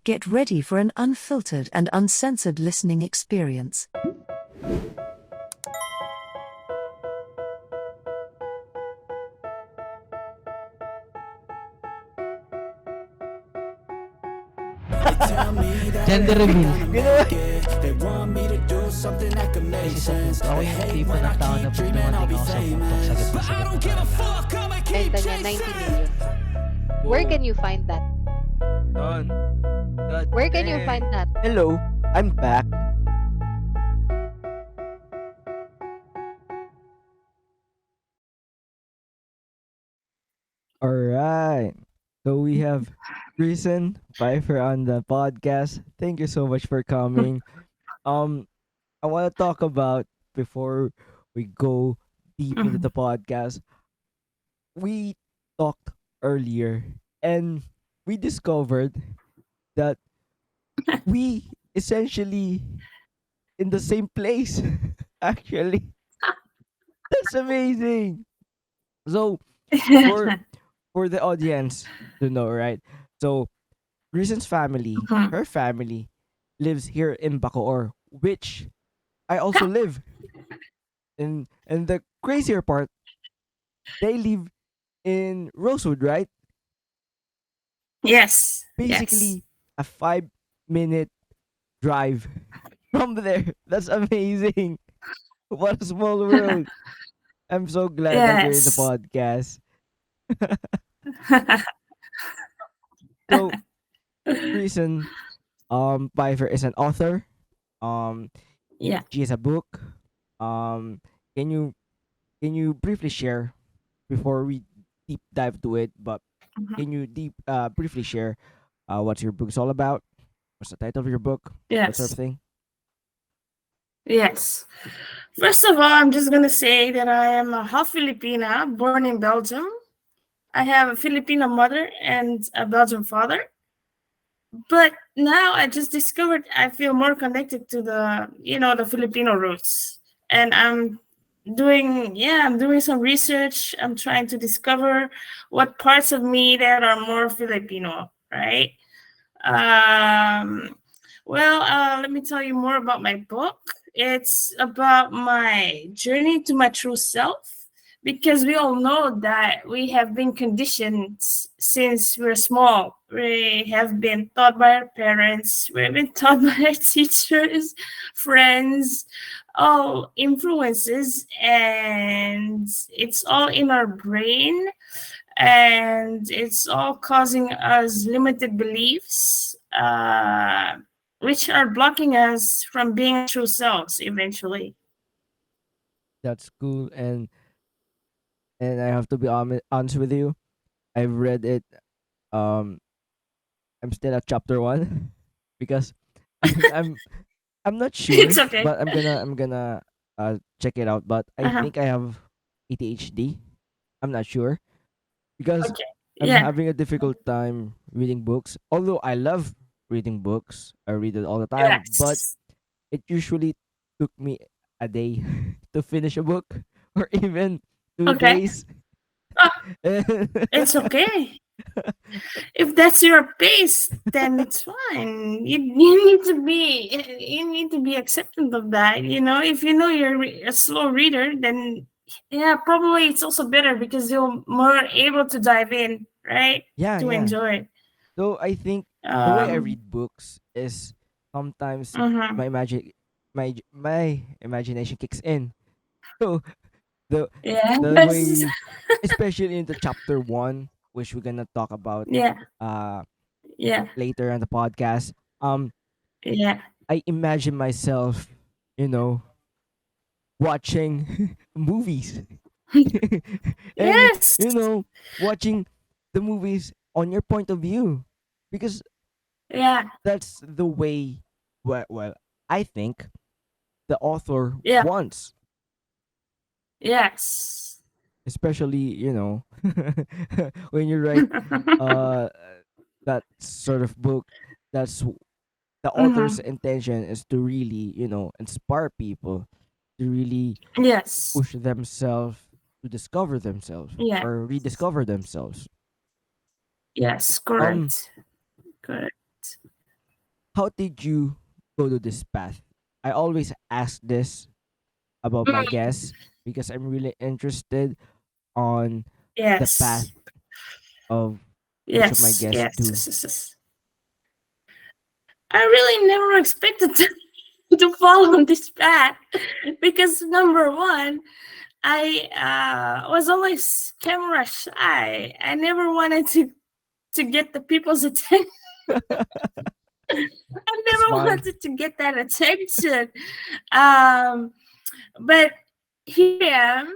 Get ready for an unfiltered and uncensored listening experience. Gender reveal. Ginawa. Kasi sa puto, ako yung tipo ng tao na pag dumating ako sa puntong sagot na sagot na talaga. Benta niya 90 million. Where can you find that? Don. God Where can you damn. find that? Hello, I'm back. All right. So we have Gresson Peiffer on the podcast. Thank you so much for coming. Um, I want to talk about before we go deep into the podcast. We talked earlier and we discovered that we essentially in the same place. Actually, that's amazing. So for for the audience to know, right? So Grisson's family, her family, lives here in Bacoor, which I also live. And the crazier part, they live in Rosewood, right? Yes. Yes. Basically a 5 minute drive from there. That's amazing. What a small world. I'm so glad that you're in the Yes. podcast. So Reason Pfeiffer is an author. Um Yeah. she has a book. Um can you briefly share before we deep dive to it, but Mhm. can you briefly share what your book's all about? What's the title of your book? That sort Yes. of thing. Yes. First of all, I'm just gonna say that I am a half Filipina, born in Belgium. I have a Filipino mother and a Belgian father. But now I just discovered I feel more connected to the Filipino roots. And I'm doing some research. I'm trying to discover what parts of me that are more Filipino, right? Um, let me tell you more about my book. It's about my journey to my true self because we all know that we have been conditioned since we're small. We have been taught by our parents, we've been taught by our teachers, friends, all influences, and it's all in our brain, and it's all causing us limited beliefs, which are blocking us from being true selves eventually. That's cool. And I have to be honest with you. I've read it. Um, I'm still at chapter one because I'm I'm not sure, It's okay. but I'm gonna check it out. But I Uh-huh. think I have ADHD. I'm not sure because Okay. I'm Yeah. having a difficult time reading books. Although I love reading books, I read it all the time. But Yes. it usually took me a day to finish a book, or even two Okay. days. Oh, it's okay. If that's your pace, then it's fine. You need to be acceptant of that. If you know you're a slow reader, then yeah, probably it's also better because you're more able to dive in, right? Yeah, To yeah. enjoy. So I think the way I Um. read books is sometimes Mhm. my imagination kicks in. So the the Yes. way, especially in the chapter one, which we're gonna talk about Yeah. uh Yeah. later on the podcast. Um, Yeah. I imagine myself, you know, watching movies, and Yes. watching the movies on your point of view, because Yeah. that's the way. Well, I think the author Yeah. wants, Yes. especially when you write uh that sort of book. That's the author's Mhm. intention is to really inspire people to really Yes. push themselves to discover themselves Yeah. or rediscover themselves. Yes. Um, Correct. Correct. how did you go to this path? I always ask this about my Mm, guests because I'm really interested on the path yes, of each of my yes, guests yes, too. yes, yes, yes. I really never expected to fall on this path because number one, I was always camera shy. I never wanted to get the people's attention. I That's never fine. wanted to get that attention. Um, but here I am,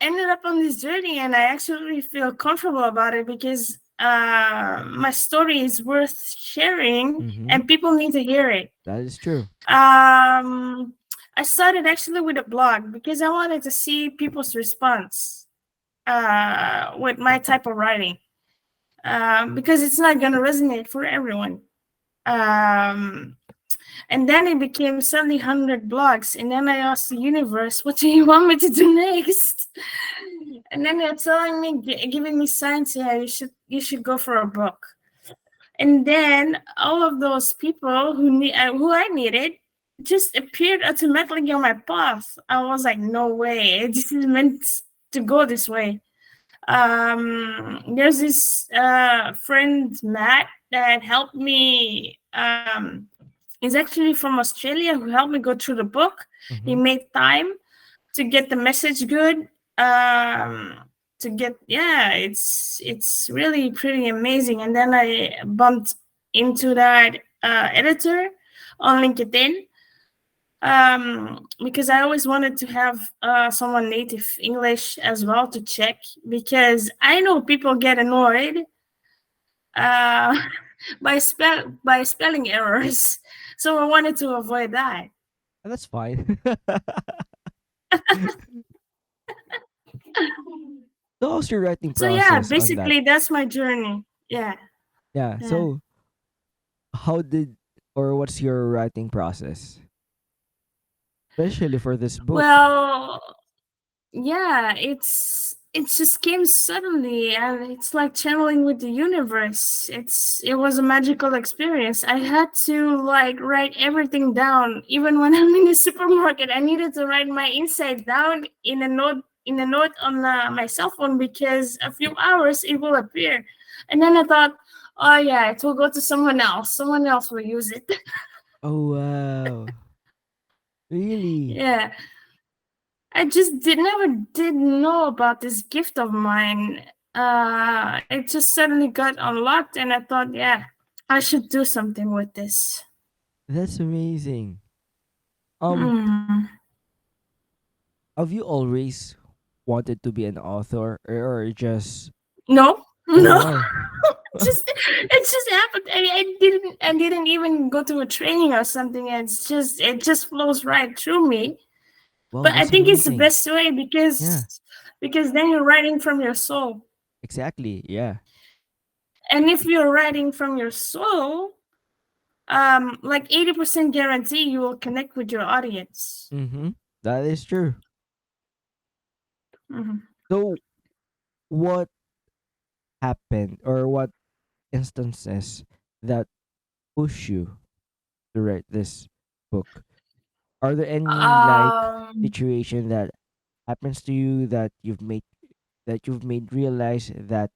ended up on this journey, and I actually feel comfortable about it because my story is worth sharing, Mm-hmm. and people need to hear it. That is true. I started actually with a blog because I wanted to see people's response with my type of writing, because it's not going to resonate for everyone. Um, and then it became suddenly 100 blogs. And then I asked the universe, what do you want me to do next? And then they're telling me, giving me signs, yeah, you should go for a book. And then all of those people who I needed just appeared automatically on my path. I was like, no way, this is meant to go this way. There's this friend Matt that helped me. He's actually from Australia, who helped me go through the book. He Mm-hmm. made time to get the message good. Um, to get, yeah, it's really pretty amazing. And then I bumped into that editor on LinkedIn, because I always wanted to have someone native English as well to check, because I know people get annoyed uh, by spelling errors, so I wanted to avoid that. That's fine. So how's your writing So yeah, process on that? basically that's my journey. Yeah, Yeah. yeah. So how did or what's your writing process, especially for this book? Well, yeah, it just came suddenly, and it's like channeling with the universe. It was a magical experience. I had to like write everything down. Even when I'm in the supermarket, I needed to write my insight down in a note on my cell phone, because a few hours it will appear. And then I thought, oh yeah, it will go to someone else. Someone else will use it. Oh wow. Really? Yeah. I just never did know about this gift of mine. It just suddenly got unlocked, and I thought, yeah, I should do something with this. That's amazing. Um, Mm. have you always wanted to be an author or just No, oh no. wow. It just happened. I didn't even go to a training or something. It just flows right through me. Wow, But I that's think it's the amazing. best way, Yeah, because then you're writing from your soul. exactly. Yeah. And if you're writing from your soul, like 80% guarantee you will connect with your audience. Mm-hmm. That is true. Mhm. So what happened or what instances that push you to write this book? Are there any like Um, situation that happens to you that you've made realize that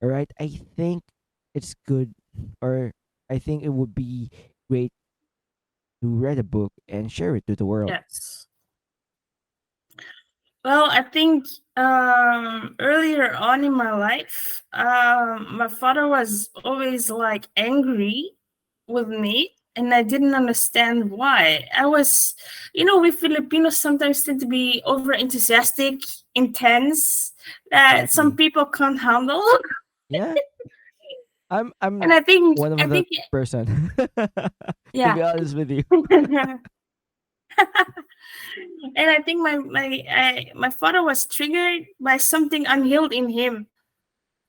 all right, I think it's good or I think it would be great to write a book and share it to the world. yes. Well, I think earlier on in my life, my father was always like angry with me, and I didn't understand why. We Filipinos sometimes tend to be over enthusiastic, intense, that some Exactly. people can't handle. Yeah, And I'm I think, one I of that think, person. To yeah. be honest with you. And I think my father was triggered by something unhealed in him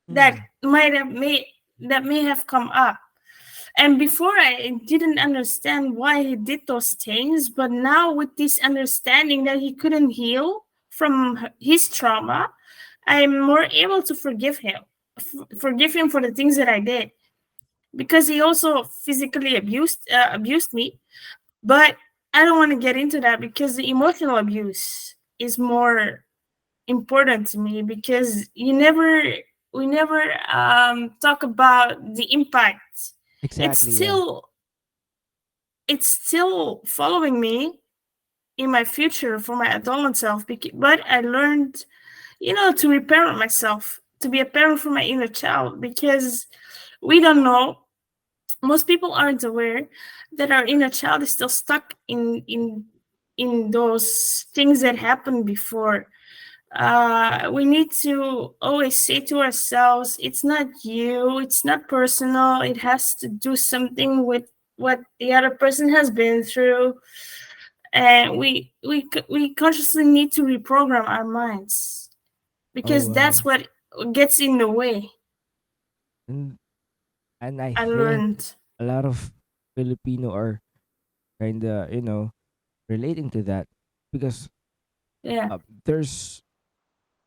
that Hmm. might have made that may have come up. And before, I didn't understand why he did those things, but now with this understanding that he couldn't heal from his trauma, I'm more able to forgive him for the things that I did. because he also physically abused me. But I don't want to get into that because the emotional abuse is more important to me, because we never talk about the impact. It's Exactly. Yeah. still it's still following me in my future for my adult self. But I learned, to reparent myself, to be a parent for my inner child, because we don't know. Most people aren't aware that our inner child is still stuck in those things that happened before. We need to always say to ourselves, it's not you, it's not personal, it has to do something with what the other person has been through. And we consciously need to reprogram our minds, Oh because wow. that's what gets in the way. And I I think learned. a lot of Filipino are kind of relating to that, because Yeah, there's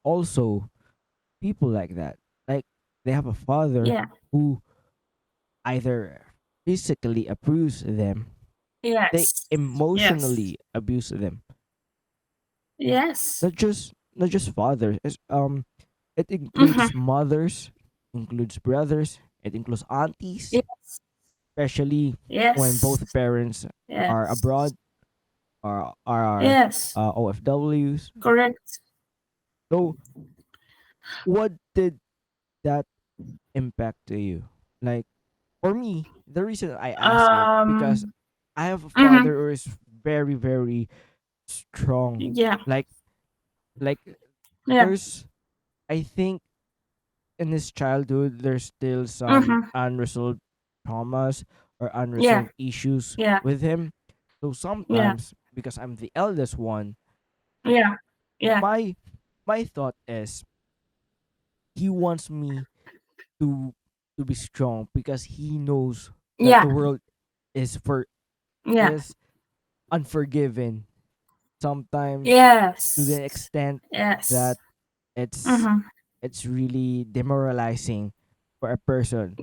also people like that. Like, they have a father yeah, who either physically abuse them, they yes, yes, emotionally abuse them. yes. Not just fathers. It Mm-hmm. includes mothers, includes brothers, it includes aunties, Yes, especially when yes, both parents are yes, abroad, or are yes. OFWs. Correct. So, what did that impact to you? Like, for me, the reason I ask it, because Um. I have a Mm-hmm. father who is very, very strong. Yeah. Like, like Yeah. there's, I think, in his childhood, there's still some Mm-hmm. unresolved traumas or Yeah. unresolved issues Yeah. with him. So Yeah. sometimes, because I'm the eldest one, Yeah. Yeah. my my thought is, he wants me to be strong, because he knows that Yeah. the world is for Yeah. is unforgiving sometimes, to Yes. the extent Yes. that it's Mm-hmm. it's really demoralizing for a person.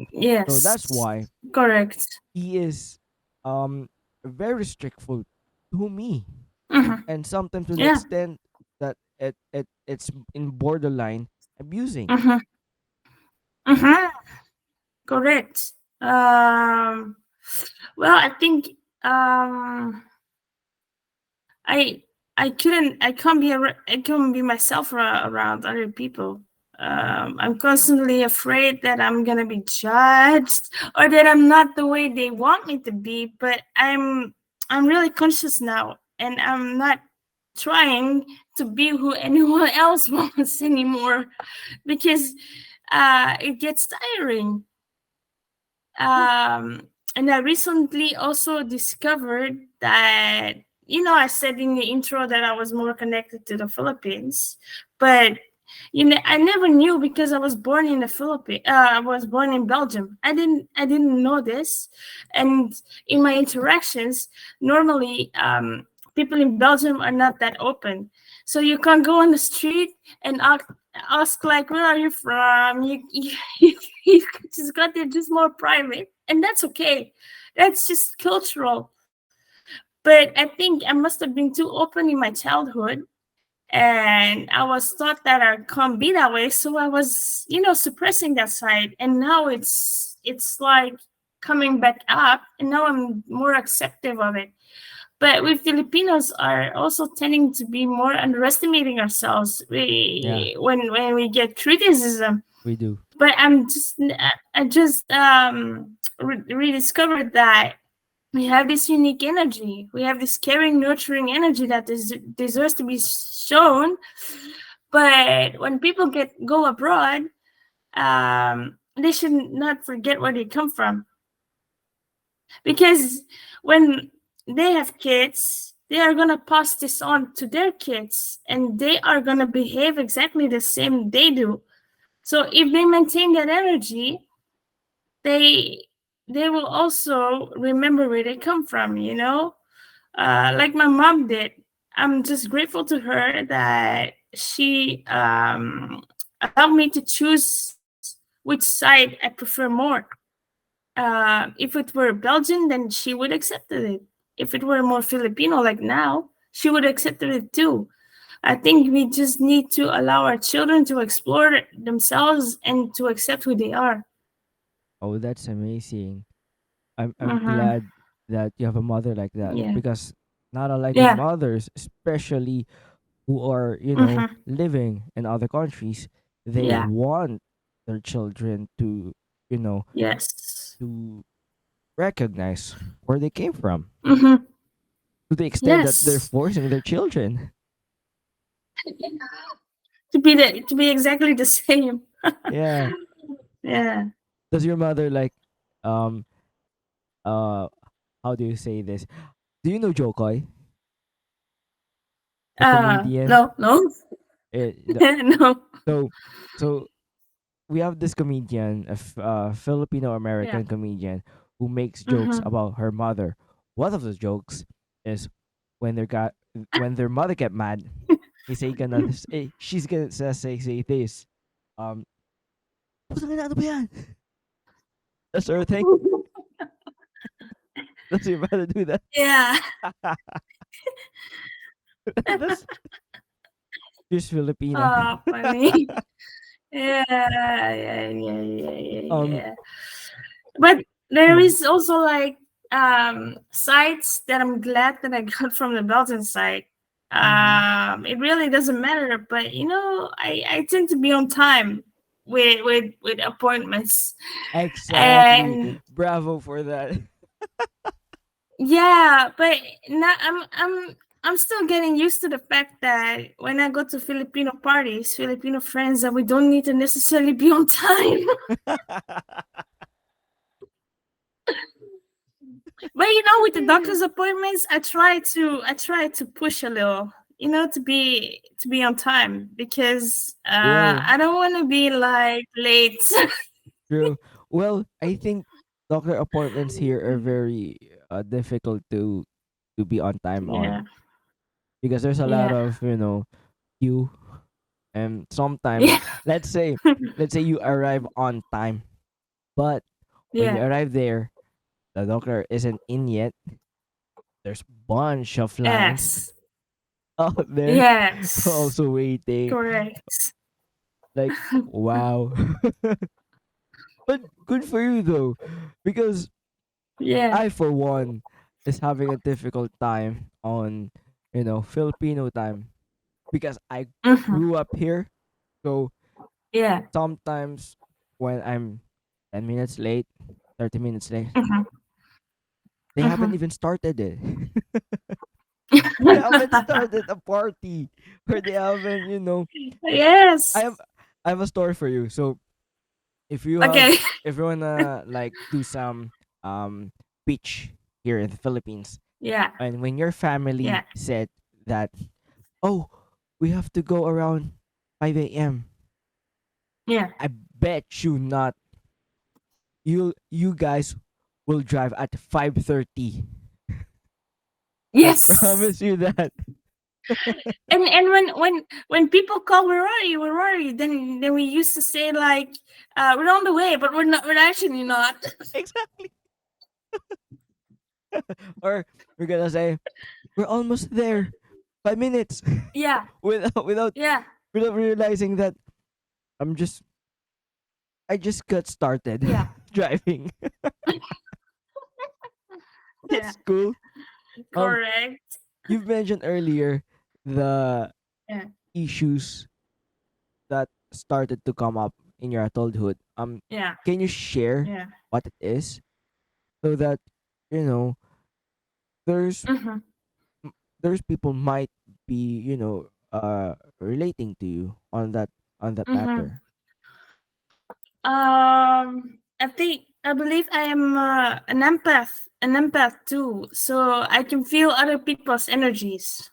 So that's Yes. why Correct. he is um very strictful to me, Mm-hmm. and sometimes to the Yeah. extent that it's in borderline abusing. Mm-hmm. Mm-hmm. Correct. Um. Well, I think um I I can't be I can't be myself around other people. I'm constantly afraid that I'm gonna be judged, or that I'm not the way they want me to be. But I'm really conscious now, and I'm not trying to be who anyone else wants anymore, because it gets tiring. And I recently also discovered that, I said in the intro that I was more connected to the Philippines, but I never knew, because I was born in the Philippines. I was born in Belgium. I didn't know this, and in my interactions, normally, people in Belgium are not that open. So you can't go on the street and ask like, where are you from? You just got there, just more private, and that's okay. That's just cultural. But I think I must have been too open in my childhood, and I was taught that I can't be that way, so I was, suppressing that side, and now it's like coming back up, and now I'm more acceptive of it. But we Filipinos are also tending to be more underestimating ourselves. Yeah, When we get criticism. we do. But I just rediscovered that we have this unique energy. We have this caring, nurturing energy that deserves to be shown. But when people go abroad, they should not forget where they come from, because when they have kids, they are gonna pass this on to their kids, and they are gonna behave exactly the same they do. So if they maintain that energy, they they will also remember where they come from, like my mom did. I'm just grateful to her that she allowed me to choose which side I prefer more. If it were Belgian, then she would accept it. If it were more Filipino, like now, she would accept it too. I think we just need to allow our children to explore themselves and to accept who they are. Oh, that's amazing. I'm Mm-hmm. glad that you have a mother like that, Yeah. because not unlike with Yeah. mothers, especially who are, Mm-hmm. living in other countries, they Yeah. want their children to, you know, Yes. to recognize where they came from, Mm-hmm. to the extent that they're Yes. forcing their children. To be exactly the same. Yeah. Yeah. Does your mother like, um uh how do you say this? Do you know Jokoy, the comedian? No, no. The, No. so so we have this comedian, Filipino Yeah. American comedian, who makes jokes Mm-hmm. about her mother. One of those jokes is when when their mother get mad, she's gonna say this, um, "Putang ina, ano ba yan?" That sort of thing. Does your mother do that? Yeah. That's just Filipina. Funny. Yeah, yeah, yeah, yeah, yeah, um, yeah. But there mm, is also like sites that I'm glad that I got from the Belgian site. mhm. It really doesn't matter, but I tend to be on time with appointments, Exactly. and Bravo for that. yeah, but not, I'm still getting used to the fact that when I go to Filipino parties, Filipino friends, that we don't need to necessarily be on time. But with the doctor's appointments, I try to push a little, to be on time, because Well, I don't want to be like late. true. Well, I think doctor appointments here are very difficult to be on time Yeah, on, because there's a lot yeah, of, queue, and sometimes, yeah, let's say you arrive on time, but when you yeah. arrive there, the doctor isn't in yet. There's bunch of lines Yes, out there yes, also waiting. correct. Like, wow. But good for you though, because Yeah. I, for one, is having a difficult time on, Filipino time, because I Hmm. grew up here. So Yeah. sometimes when I'm 10 minutes late, 30 minutes late, Hmm. they haven't Hmm. even started it. They haven't started a party, or they haven't, I Yes. have I have a story for you. So if you have Okay. if you wanna like do some pitch here in the Philippines, Yeah. and when your family Yeah. said that, oh, we have to go around 5 a.m., Yeah. I bet you not, you guys will drive at 5:30. I Yes. promise you that. And when people call, where are you? Where are you? Then we used to say like, we're on the way, but we're not. We're actually not. Exactly. Or we're gonna say, we're almost there, 5 minutes. Yeah. without without Yeah. without realizing that I'm just I just got started Yeah. driving. Yeah. That's cool. Um, Correct. you've mentioned earlier the Yeah. issues that started to come up in your adulthood. Yeah. Can you share Yeah. what it is, so that, you know there's Hmm. there's people might be, relating to you on that Hmm. matter. I believe I am an empath too, so I can feel other people's energies,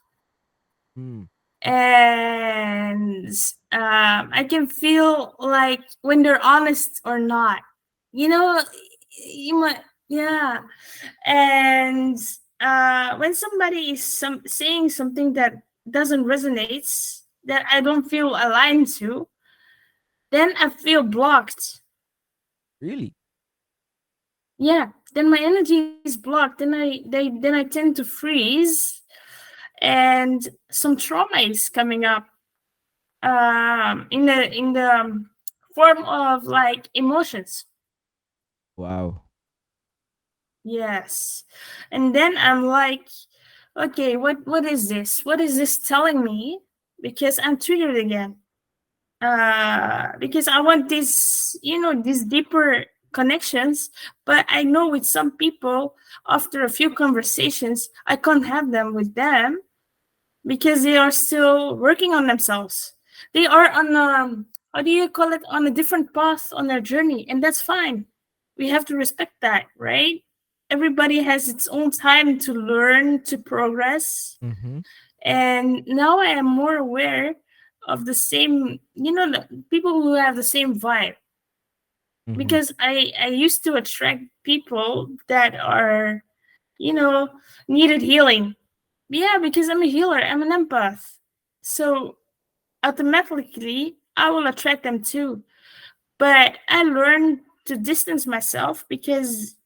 Hmm. and I can feel like when they're honest or not. You know, you might, yeah, and when somebody is saying something that doesn't resonate, that I don't feel aligned to, then I feel blocked. Really? yeah, then my energy is blocked. Then I tend to freeze, and some trauma is coming up in the form of like emotions. Wow. Yes. And then I'm like, okay, what is this? What is this telling me? Because I'm triggered again. Because I want this, these deeper connections, but I know with some people, after a few conversations, I can't have them with them because they are still working on themselves. They are on how do you call it, on a different path on their journey, and that's fine. We have to respect that, right? Everybody has its own time to learn, to progress. Mm-hmm. And now I am more aware of the same, the people who have the same vibe, Mm-hmm. because I used to attract people that are, you know needed healing. Yeah, because I'm a healer, I'm an empath. So automatically I will attract them too. But I learned to distance myself because,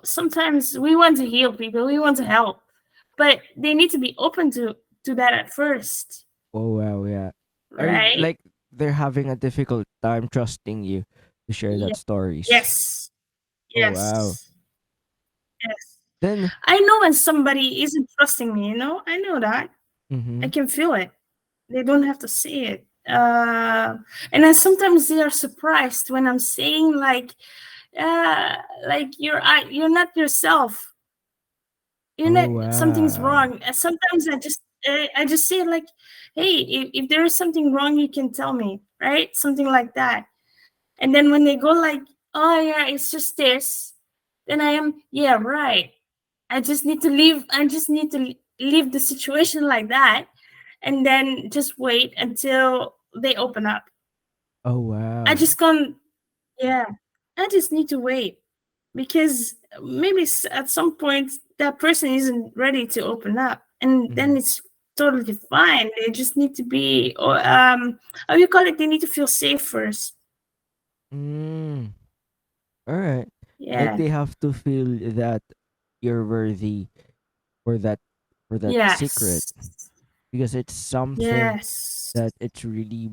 sometimes we want to heal people, we want to help, but they need to be open to that at first, Oh wow, yeah. Are right? like they're having a difficult time trusting you to share Ye- that stories. Yes, Oh wow. yes, yes. Then I know when somebody isn't trusting me, I know that. I mm-hmm. can feel it. They don't have to say it. And then sometimes they are surprised when I'm saying uh, like you're not yourself. You're Oh not. Something's wow. wrong. And sometimes I just say like, hey, if there is something wrong, you can tell me, right? Something like that. And then when they go like, oh yeah, it's just this, then I am, yeah, right. I just need to leave. I just need to leave the situation like that, and then just wait until they open up. Oh I wow. just can't. Yeah, I just need to wait because maybe at some point that person isn't ready to open up, and Mm-hmm. then it's totally fine. They just need to be, or how you call it? They need to feel safe first. Mm. All right. Like Yeah. they have to feel that you're worthy for that secret, Yes. because it's something Yes. that it's really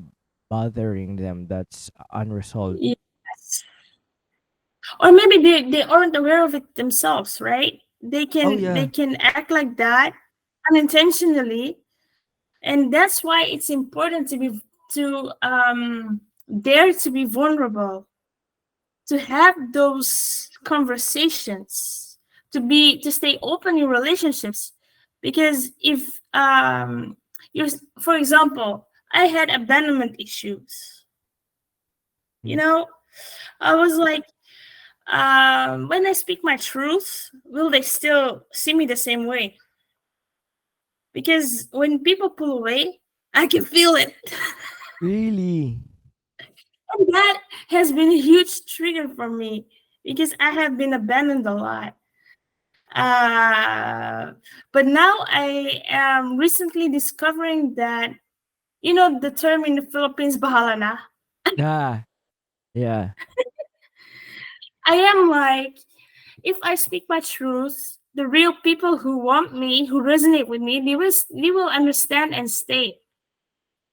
bothering them that's unresolved. Yes. Or maybe they aren't aware of it themselves, right? they Oh can they yeah. can act like that unintentionally, and that's why it's important to dare to be vulnerable, to have those conversations, to stay open in relationships. Because if you're, for example, I had abandonment issues, you Mm. know I was like, when I speak my truth, will they still see me the same way? Because when people pull away, I can feel it. Really? And that has been a huge trigger for me because I have been abandoned a lot. Uh, but now I am recently discovering that, the term in the Philippines, bahala na. Ah, yeah. I am like, if I speak my truth, the real people who want me, who resonate with me, they will understand and stay.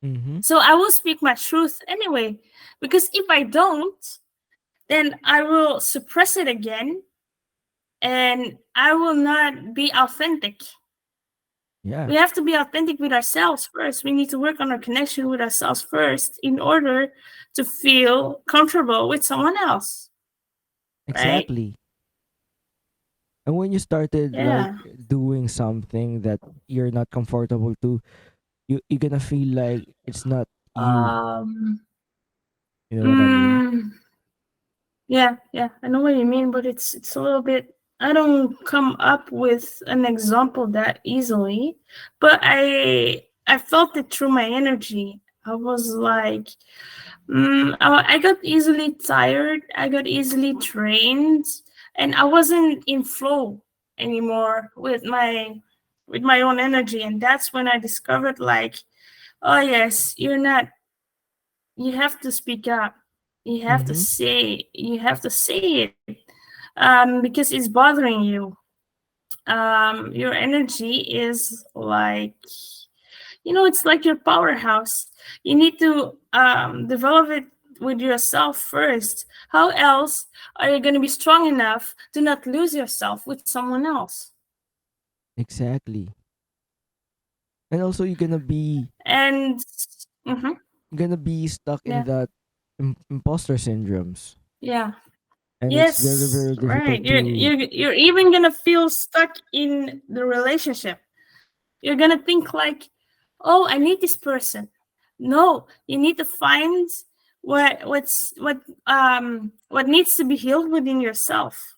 Mm-hmm. So I will speak my truth anyway. Because if I don't, then I will suppress it again and I will not be authentic. Yeah. We have to be authentic with ourselves first. We need to work on our connection with ourselves first in order to feel comfortable with someone else, right? Exactly. And when you started like Yeah. doing something that you're not comfortable to, you're gonna feel like it's not you. Um. You know what I mean? Mm, yeah. Yeah. I know what you mean, but it's a little bit. I don't come up with an example that easily, but I felt it through my energy. I was like, I got easily tired. I got easily drained, and I wasn't in flow anymore with my own energy. And that's when I discovered, like, oh yes, you're not. You have to speak up. You have to Mm-hmm. say. You have to say it. because it's bothering you. Your energy is like, it's like your powerhouse. You need to develop it with yourself first. How else are you going to be strong enough to not lose yourself with someone else? Exactly. And also And mhm, you're gonna be stuck in yeah, that imposter syndromes, yeah. and it's very Yes, very right. difficult You're to. you're you're even gonna feel stuck in the relationship. You're gonna think like, "Oh, I need this person." No, you need to find what needs to be healed within yourself.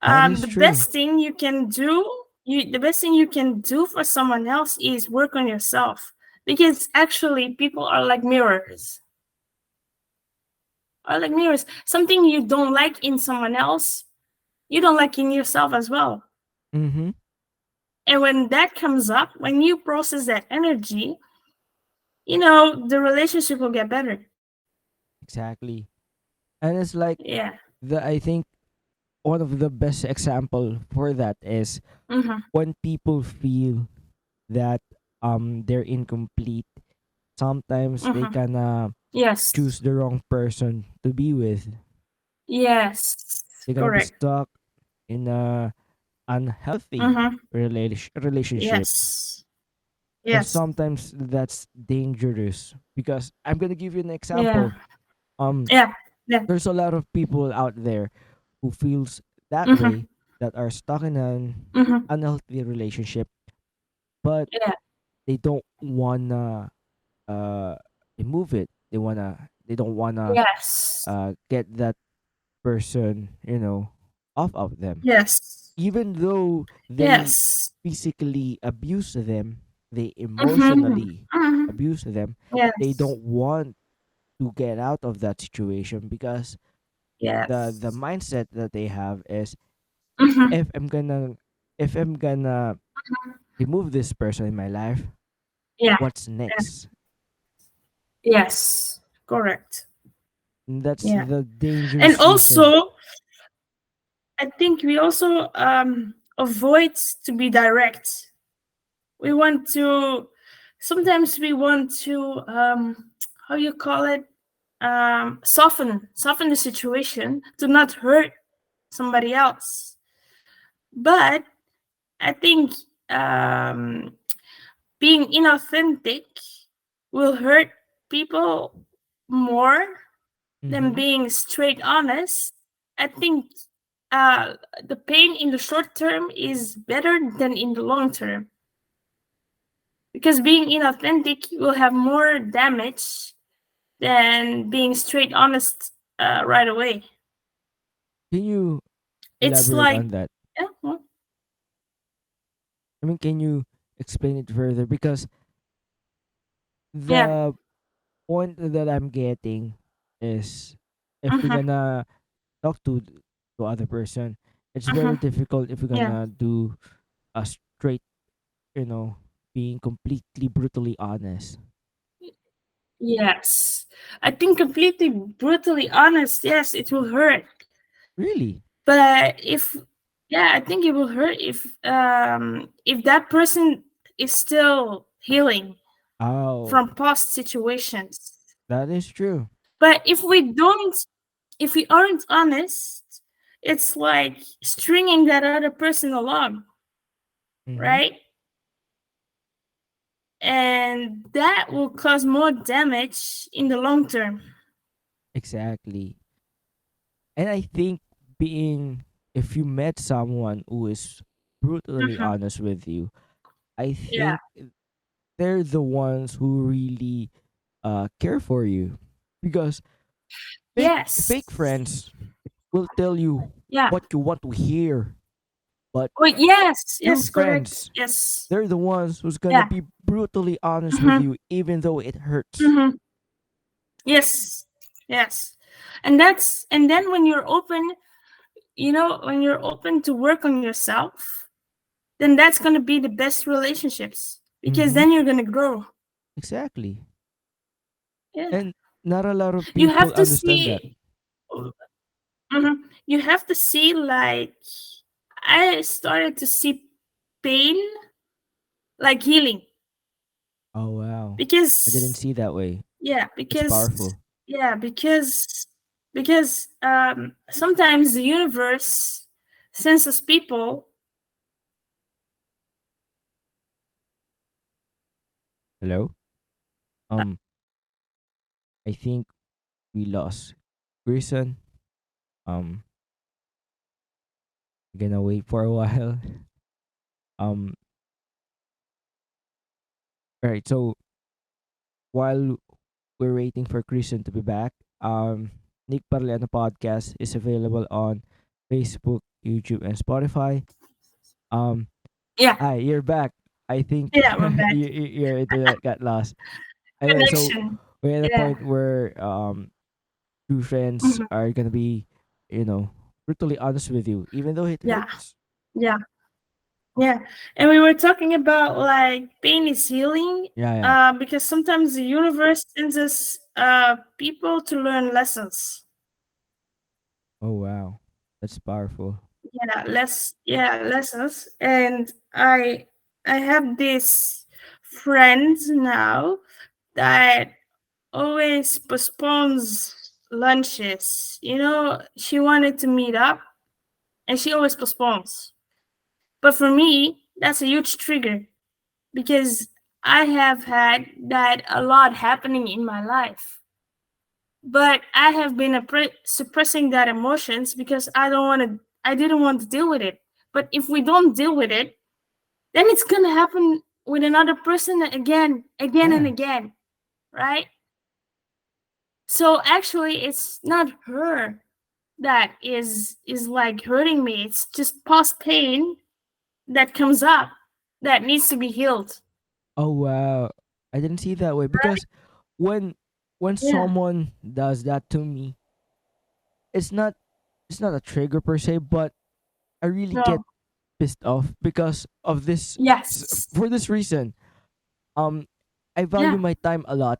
That is The true. best thing you can do, the best thing you can do for someone else is work on yourself, because actually people are like mirrors. Are like mirrors. Something you don't like in someone else, you don't like in yourself as well. Mm-hmm. And when that comes up, when you process that energy, the relationship will get better. Exactly. And it's like Yeah. I think one of the best example for that is Mm-hmm. when people feel that they're incomplete. Sometimes they Mm-hmm. kind of choose Yes. the wrong person to be with. Yes. They're gonna be Correct. stuck in a unhealthy Mm-hmm. relationship, Yes. and Yes. sometimes that's dangerous because I'm gonna give you an Yeah. example. Um, Yeah. Yeah. there's a lot of people out there who feels that Mm-hmm. way, that are stuck in an Mm-hmm. unhealthy relationship, but Yeah. they don't wanna uh remove it. They don't wanna Yes. get that person, off of them. Yes. Even though they Yes. physically abuse them, they Mm-hmm. emotionally Mm-hmm. abuse them, they Yes. don't want to get out of that situation because the Yes. mindset that they have is, Mm-hmm. if I'm gonna if I'm gonna remove this person in my life, Yeah. what's Yeah. next? Yes. Correct. And that's Yeah. the And dangerous reason. also, I think we also avoid to be direct. We want to, sometimes we want to, how you call it, soften the situation to not hurt somebody else. But I think um, being inauthentic will hurt people more than Mm-hmm. being straight honest. I think the pain in the short term is better than in the long term, because being inauthentic will have more damage than being straight honest right away. Can you It's elaborate like, on that? yeah, well, I mean, can you explain it further? Because yeah, the point that I'm getting is, if we're uh-huh, gonna talk to other person, it's uh-huh, very difficult if we're yeah, gonna do a straight, you know, being completely brutally honest. yes. I think completely brutally honest, yes, it will hurt. Really? But yeah, I think it will hurt if that person is still healing Oh, from past situations. that is true. But if we aren't honest, it's like stringing that other person along, Mm-hmm. right? And that will cause more damage in the long term. Exactly. And I think, being if you met someone who is brutally Mhm. honest with you, I Yeah. think they're the ones who really care for you, because Yes. fake friends will tell you Yeah. what you want to hear, but Oh, yes. true Yes. Correct. friends, Yes. they're the ones who's gonna Yeah. be brutally honest with Hmm. you even though it hurts. Hmm. Yes. Yes. And then when you're open, when you're open to work on yourself, then that's going to be the best relationships, because Mm-hmm. then you're going to grow. Exactly. Yeah. And not a lot of You people have to understand that. see, You have to see, like, I started to see pain like healing. Oh wow. I didn't Because see that way. yeah, That's because powerful. yeah, because sometimes the universe senses people. Hello? Um, I think we lost Grayson. Um, gonna wait for a while. Um, all right. So while we're waiting for Grayson to be back, Nick Barellano podcast is available on Facebook, YouTube, and Spotify. Um, Yeah, hi, you're back. I think yeah, we're back. your internet got lost. Anyway, so Connection. we're at a Yeah. point where two friends Mhm. are gonna be, you know, brutally honest with you, even though it Yeah, hurts. yeah, yeah. And we were talking about like pain is healing, Yeah, yeah. because sometimes the universe sends us people to learn lessons. Oh wow, that's powerful. Lessons. And I have this friend now that always postpones lunches. She wanted to meet up and she always postpones. But for me, that's a huge trigger because I have had that a lot happening in my life. But I have been suppressing that emotions because I didn't want to deal with it. But if we don't deal with it, then it's gonna happen with another person again, again and Yeah. again, right? So actually, it's not her that is like hurting me. It's just past pain that comes up that needs to be healed. Oh wow, I didn't see it that way Right? because when when Yeah. someone does that to me, it's not it's not a trigger per se, but I really get No. pissed off because of this. Yes. For this reason, um, I value Yeah. my time a lot.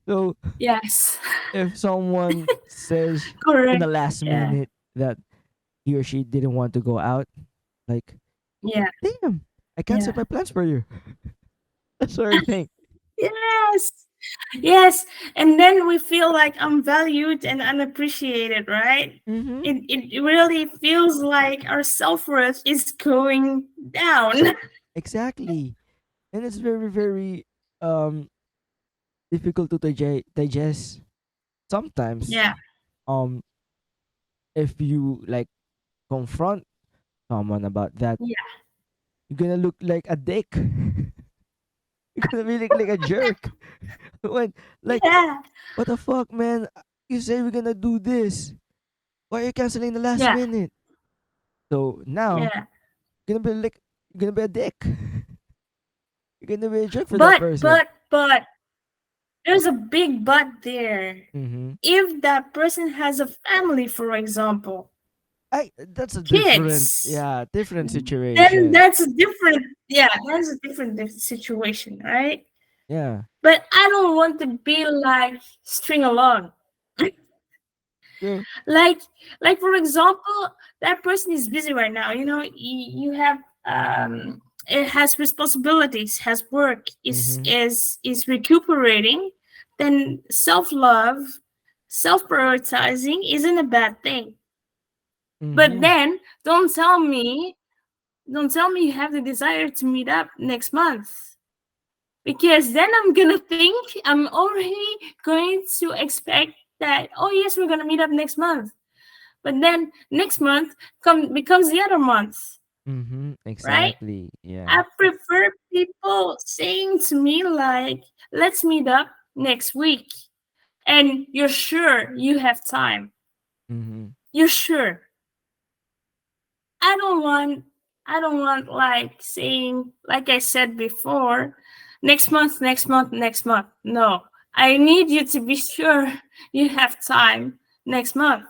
So Yes. if someone says in Correct. the last Yeah. minute that he or she didn't want to go out, like, Yeah. damn, I Yeah. canceled my plans for you. That sort of thing. Yes. Yes. And then we feel like I'm valued and unappreciated, right? Mm-hmm. It really feels like our self worth is going down. Exactly. And it's very, very um difficult to digest sometimes. Yeah. Um, if you like confront someone about that, Yeah. you're gonna look like a dick. You're gonna be like a jerk. When like, Yeah. what the fuck, man? You say we're gonna do this. Why are you canceling the last Yeah. minute? So now Yeah. you're gonna be a dick. You're gonna be a jerk for that But person. but but there's a big but there. Mm-hmm. If that person has a family, for example, I That's a different, kids, yeah, different then situation. that's a different, yeah, that's a different situation, right? Yeah. But I don't want to be like string along. True. like for example, that person is busy right now. You have it has responsibilities, has work, Mm-hmm. is recuperating. Then self-love, self-prioritizing isn't a bad thing. But Mm-hmm. then don't tell me you have the desire to meet up next month, because then I'm gonna think, I'm already going to expect that, oh yes, we're gonna meet up next month. But then next month becomes the other month, Mm-hmm. right? Exactly. Yeah. I prefer people saying to me like, let's meet up next week. And you're sure you have time. Mm-hmm. You're sure. I don't want I don't want like saying, like I said before, next month, next month, next month. No. I need you to be sure you have time next month.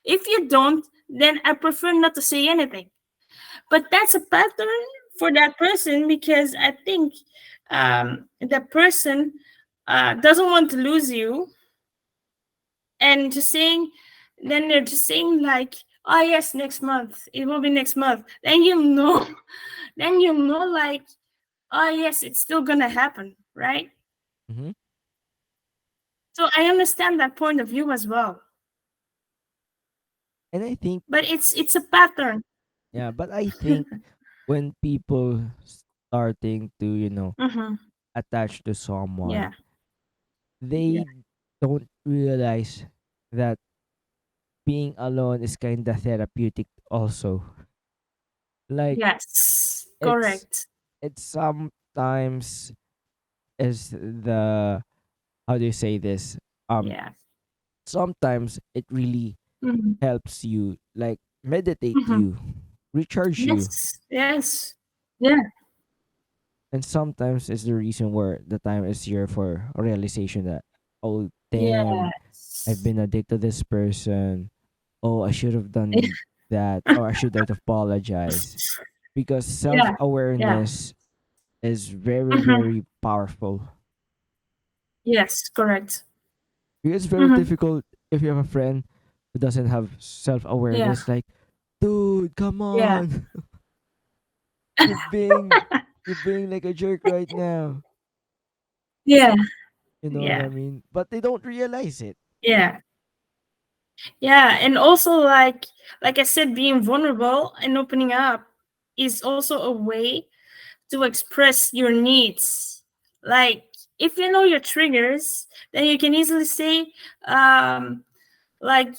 If you don't, then I prefer not to say anything. But that's a pattern for that person because I think that person doesn't want to lose you, and just saying Then they're just saying like, oh yes, next month. It will be next month. Then you know, then you know like, oh yes, it's still gonna happen, right? Mm-hmm. So I understand that point of view as well. And I think, But it's a pattern. yeah, but I think when people starting to, Mm-hmm. attach to Yeah. someone, Yeah. they don't realize that being alone is kind of therapeutic also. Like, Yes. it's Correct. it's sometimes is the, how do you say this? Um Yeah. Sometimes it really Mm-hmm. helps you, like meditate Mm-hmm. you, recharge you. Yes. Yes. Yeah. And sometimes it's the reason where the time is here for a realization that, oh damn, I've Yes. been addicted to this person. Oh, I should have done that, or I should have apologized. Because self Yeah. Yeah. awareness is very, Mm-hmm. very powerful. Yes. Correct. Because it's very Mm-hmm. difficult if you have a friend who doesn't have self Yeah. awareness. Like, dude, come Yeah. on, you're being you're being like a jerk right now. Yeah. You know what Yeah. I mean? But they don't realize it. Yeah. Yeah. And also like I said, being vulnerable and opening up is also a way to express your needs. Like if you know your triggers, then you can easily say, um, like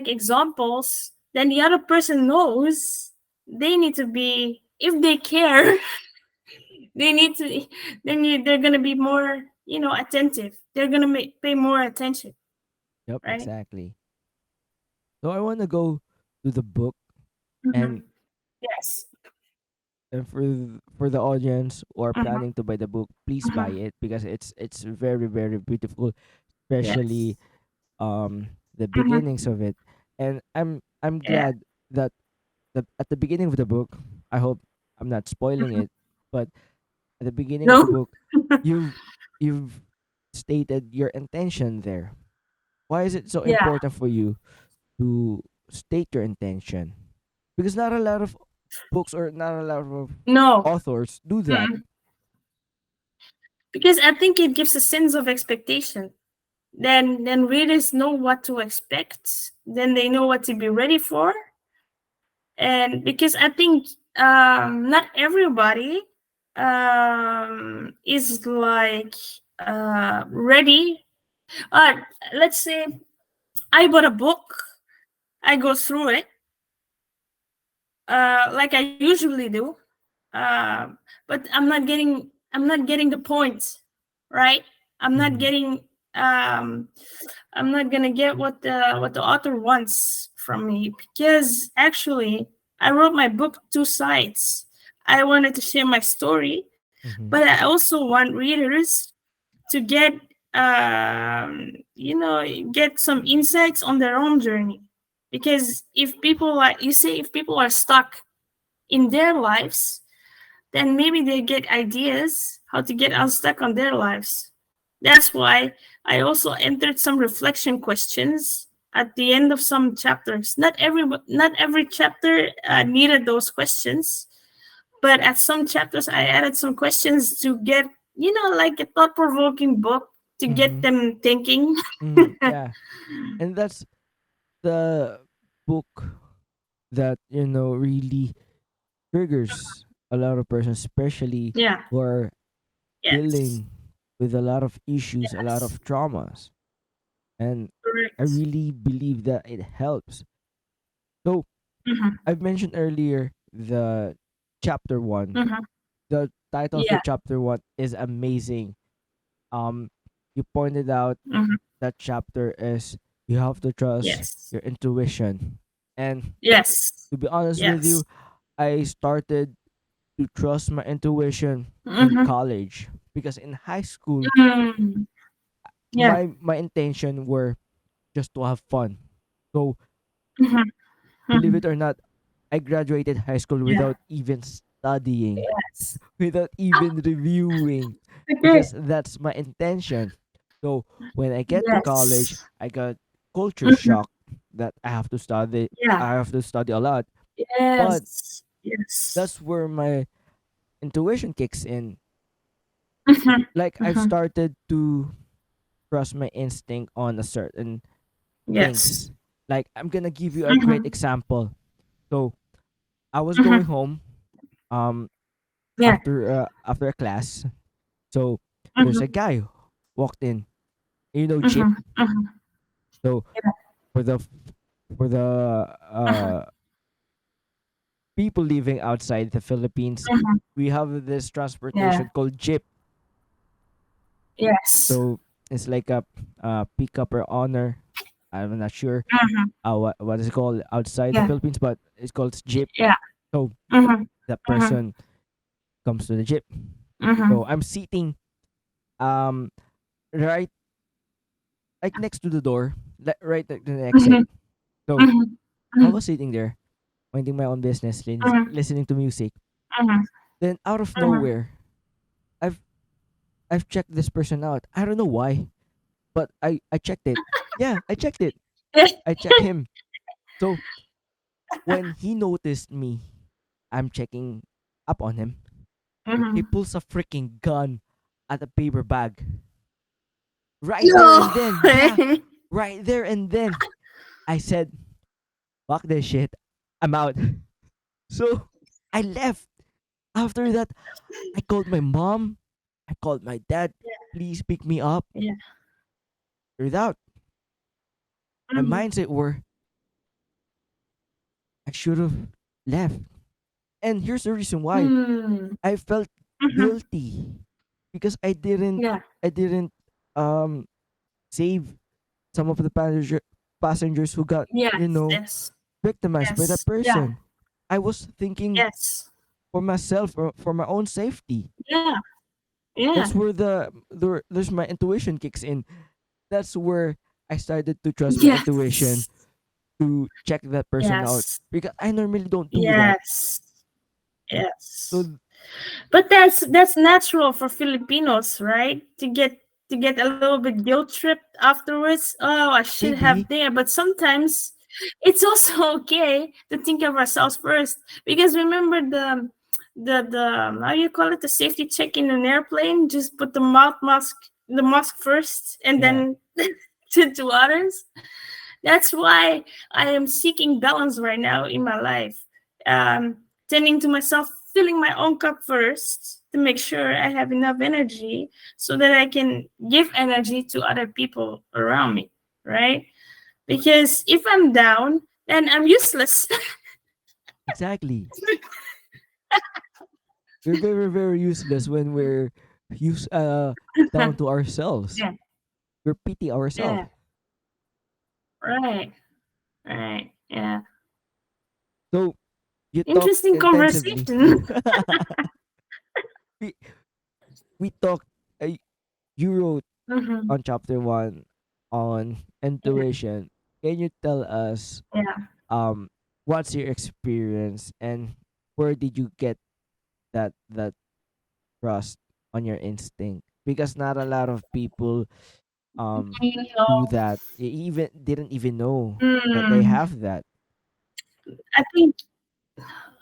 examples. Then the other person knows they need to be, if they care, they need to. They're gonna be more, attentive. They're gonna pay more attention, Yep, right? exactly. So I want to go to the book, Mm-hmm. and Yes. for the audience who are Mm-hmm. planning to buy the book, please buy Mm-hmm. it because it's very, very beautiful, especially Yes. the Mm-hmm. beginnings of it. And I'm Yeah. glad that at the beginning of the book, I hope I'm not spoiling Mhm. it, but at the beginning of the No. book, you've you've stated your intention there. Why is it so Yeah. important for you to state your intention? Because not a lot of books or not a lot of No. authors do that. Mm-mm. Because I think it gives a sense of expectation. Then readers know what to expect. Then they know what to be ready for. And because I think not everybody is like ready. Uh, let's say I bought a book. I go through it like I usually do. But I'm not getting the point, right? I'm not Mm-hmm. getting um I'm not gonna get what the author wants from me because actually I wrote my book two sides. I wanted to share my story, Mm-hmm. but I also want readers to get some insights on their own journey. Because if people are stuck in their lives, then maybe they get ideas how to get unstuck on their lives. That's why I also entered some reflection questions at the end of some chapters. Not every chapter needed those questions, but at some chapters I added some questions to get like a thought provoking book to get Mm-hmm. them thinking. Mm-hmm. Yeah, and that's the book that really triggers a lot of persons, especially Yeah. who are Yes. dealing with a lot of issues, a lot Yes. of traumas, and I Correct. really believe that it helps. So Mm-hmm. I've mentioned earlier the chapter one. Mm-hmm. The title of the Yeah. chapter one is amazing. You pointed out Mm-hmm. that chapter is you have to trust Yes. your intuition. And Yes. to be honest with Yes. you, I started to trust my intuition in Mm-hmm. college because in high school Mm. Yeah. my intention were just to have fun. So Mm-hmm. believe Mm-hmm. it or not, I graduated high school Yeah. without even studying, Yes. without even reviewing, Okay. because that's my intention. So when I get to college, Yes. I got culture Mhm. shock that I have to study. Yeah. I have to study a lot, but Yes. Yes. that's where my intuition kicks in. Mhm. Like I've Mhm. started to trust my instinct on a certain Yes. things. Like I'm gonna give you a great Mhm. example. So I was going Mhm. home um Yeah. after a class. So there's a Mhm. guy walked in. You know Jeep. Mhm. Mhm. So Yeah. for the for the Mhm. uh people living outside the Philippines, Mhm. we have this Yeah. transportation called Jeep. Yes. So it's like a pickup or honor. I'm not sure Mhm. what is it called outside the Yeah. Philippines, but it's called Jeep. Yeah. So Mhm. that Mhm. person comes to the Jeep. So Mhm. I'm sitting um right like next to the door, right to the exit. Mhm. So Mhm. I Mhm. was sitting there, minding my own business, Mhm. listening to music. Mhm. Then out of Mhm. nowhere, I've I've checked this person out. I don't know why, but I checked it. Yeah, I checked it. I checked him. So when he noticed me, I'm checking up on him. He Mhm. pulls a freaking gun at a paper bag. Right there No. and then, yeah, right there and then, I said, "Fuck this shit. I'm out." So I left. After that, I called my mom. I called my dad. Please pick me up. Yeah. Without my Mhm. mindset were I should have left. And here's the reason why Mm. I felt Mhm. guilty because Yeah. I didn't um save some of the passengers who got, you Yes. know, Yes. victimized by that Yes. Yeah. person. I was thinking Yes. for myself or for my own safety. Yeah. Yeah. That's where there's my intuition kicks in. That's where I started to trust my intuition Yes. to check that person out Yes. because I normally don't do that. Yes. Yes. So But that's natural for Filipinos, right? To get a little bit guilt tripped afterwards. Oh, I should have maybe there. But sometimes it's also okay to think of ourselves first because remember the how you call it, the safety check in an airplane. Just put the mask first, and yeah, then to others. That's why I am seeking balance right now in my life. Tending to myself, filling my own cup first to make sure I have enough energy so that I can give energy to other people around me, right? Because if I'm down, then I'm useless. exactly. We're very very useless when we're down to ourselves. Yeah, We pity ourselves. yeah, right, right, yeah. So you talk Interesting intensively. conversation. we we talked. You wrote Mhm. on chapter one on Yeah, intuition. Can you tell us yeah. um what's your experience and where did you get that trust on your instinct? Because not a lot of people You know, do that. Even didn't even know that they mm, have that. I think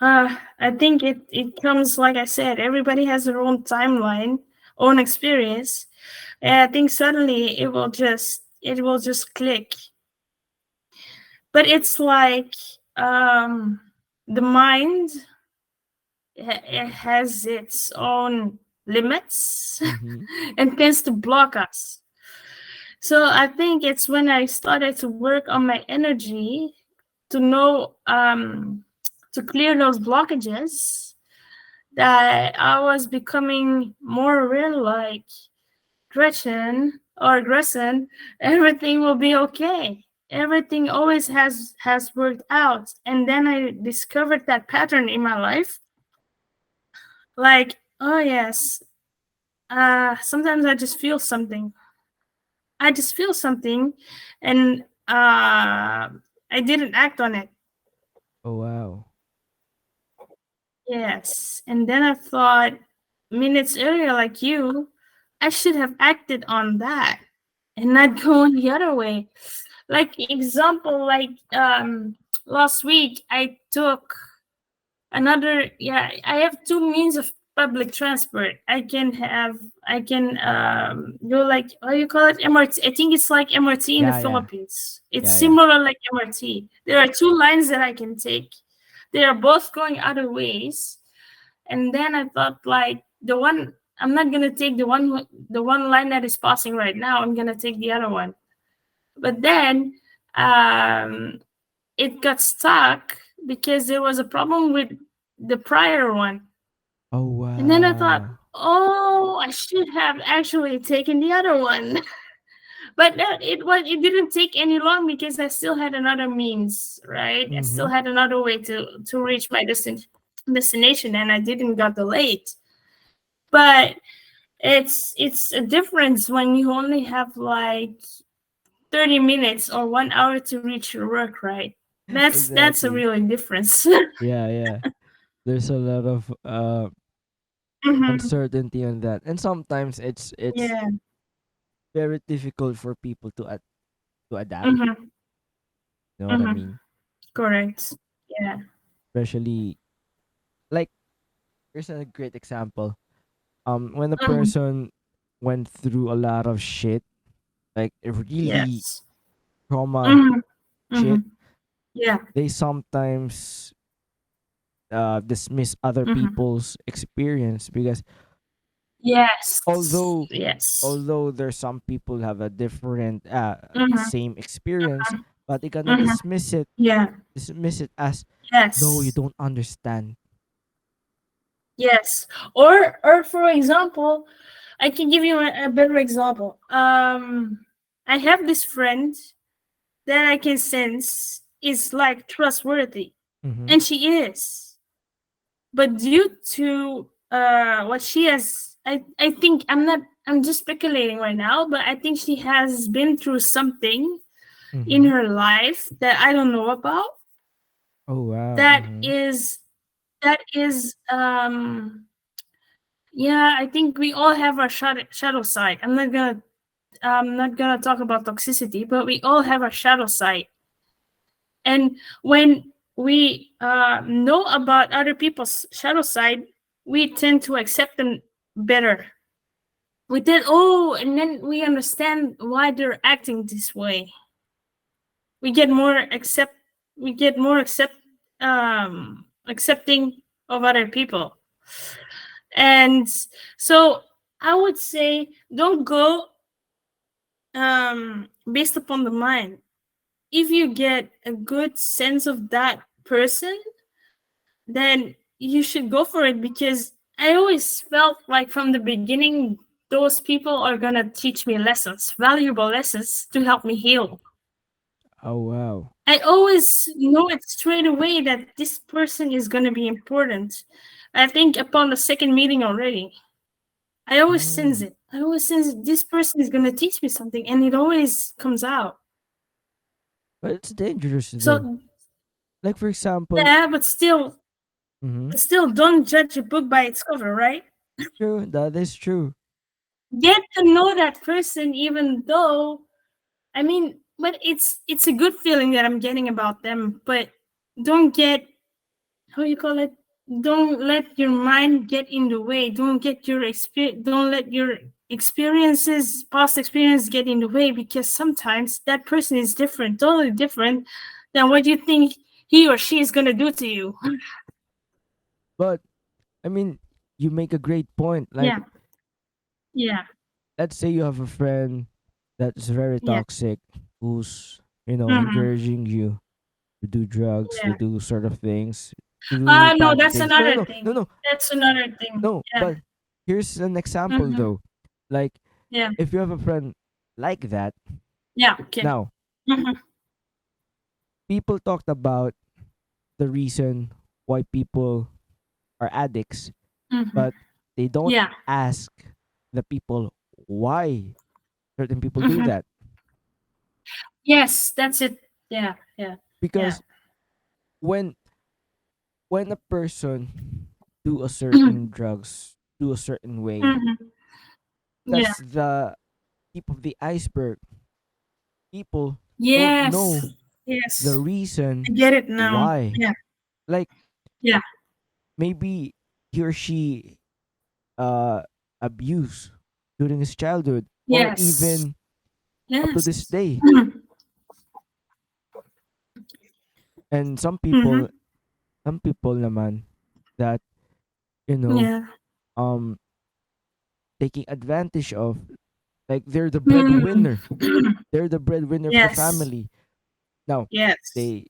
I think it comes, like I said, everybody has their own timeline, own experience. And I think suddenly it will just click. But it's like um the mind it has its own limits Mm-hmm. and tends to block us. So I think it's when I started to work on my energy to know to clear those blockages that I was becoming more real like Gresson, everything will be okay. Everything always has worked out. And then I discovered that pattern in my life. Like, oh yes, sometimes I just feel something. I just feel something and I didn't act on it. Oh wow. Yes. And then I thought minutes earlier, like you, I should have acted on that and not going the other way. Like example, like last week I took another, yeah, I have two means of public transport. I can go like, how you call it, MRT. I think it's like MRT in the Yeah, yeah, Philippines. It's yeah, yeah. similar like MRT. There are two lines that I can take. They are both going other ways. And then I thought like the one, I'm not gonna take the one line that is passing right now. I'm gonna take the other one. But then um it got stuck because there was a problem with the prior one. Oh And then I thought, wow. oh, I should have actually taken the other one. But it didn't take any long because I still had another means, right? I Mm-hmm. still had another way to reach my destination, and I didn't got delayed. But it's a difference when you only have like 30 minutes or 1 hour to reach your work, right? That's a Exactly. really difference. Yeah, yeah. There's a lot of Mhm. uncertainty on that, and sometimes it's Yeah. very difficult for people to adapt. Mhm. You know what I Mhm. mean? Correct. Yeah. Especially like here's a great example. When a Mhm. person went through a lot of shit, like a really Yes. trauma Mhm. shit, Mhm. Yeah. they sometimes dismiss other Mhm. people's experience because Yes. although Yes. although there's some people have a different Mhm. same experience, but they gonna Mhm. Yeah. dismiss it as no, you Yes. don't understand. Yes. Or for example, I can give you a better example. I have this friend that I can sense is like trustworthy, Mm-hmm. and she is. But due to what she has, I think I'm just speculating right now, but I think she has been through something in Mm-hmm. her life that I don't know about. Oh wow. That Mm-hmm. is that is yeah, I think we all have our shadow side. I'm not gonna talk about toxicity, but we all have our shadow side. And when we know about other people's shadow side, we tend to accept them better. We then, oh, and then we understand why they're acting this way. We get more accept. We get more accepting of other people. And so I would say don't go based upon the mind. If you get a good sense of that person, then you should go for it, because I always felt like from the beginning those people are gonna teach me lessons, valuable lessons to help me heal. Oh wow. I always know it straight away that this person is gonna be important. I think upon the second meeting already. I always sense Mm. it. I always sense this person is gonna teach me something, and it always comes out. But it's dangerous though. So Like for example, yeah, but mm-hmm. don't judge a book by its cover, right? True, that is true. Get to know that person, even though, I mean, but it's a good feeling that I'm getting about them. But don't get, how you call it, don't let your mind get in the way. Don't let your experiences, past experience, get in the way, because sometimes that person is different, totally different than what you think he or she is gonna do to you. But I mean, you make a great point. Like Yeah. Yeah. let's say you have a friend that's very Yeah. toxic who's, Hmm. encouraging you to do drugs, to Yeah. do sort of things, to do No, bad that's things. No, no, another no, no, thing. no, That's another thing. no. Yeah. But here's an example Hmm. though. Like Yeah. if you have a friend like that, Yeah. Okay. now Hmm. people talked about the reason why people are addicts, Hmm. but they don't Yeah. ask the people why certain people do Hmm. that. Yes, that's it. Yeah. Yeah. Yeah. Because when when a person do a Hmm. certain drugs, do a certain way, Yeah. that's the tip of the iceberg. People don't Yes. know the Yes. I reason get it now. why. Yeah. Like Yeah. maybe he or she uh abused during his childhood, or Yes. even up to this Yes. day. Mhm. And Mhm. some people naman that, you know, Yeah. um taking advantage of, like they're the Mhm. breadwinner. They're the breadwinner of the Yes. family. Now, Yes. they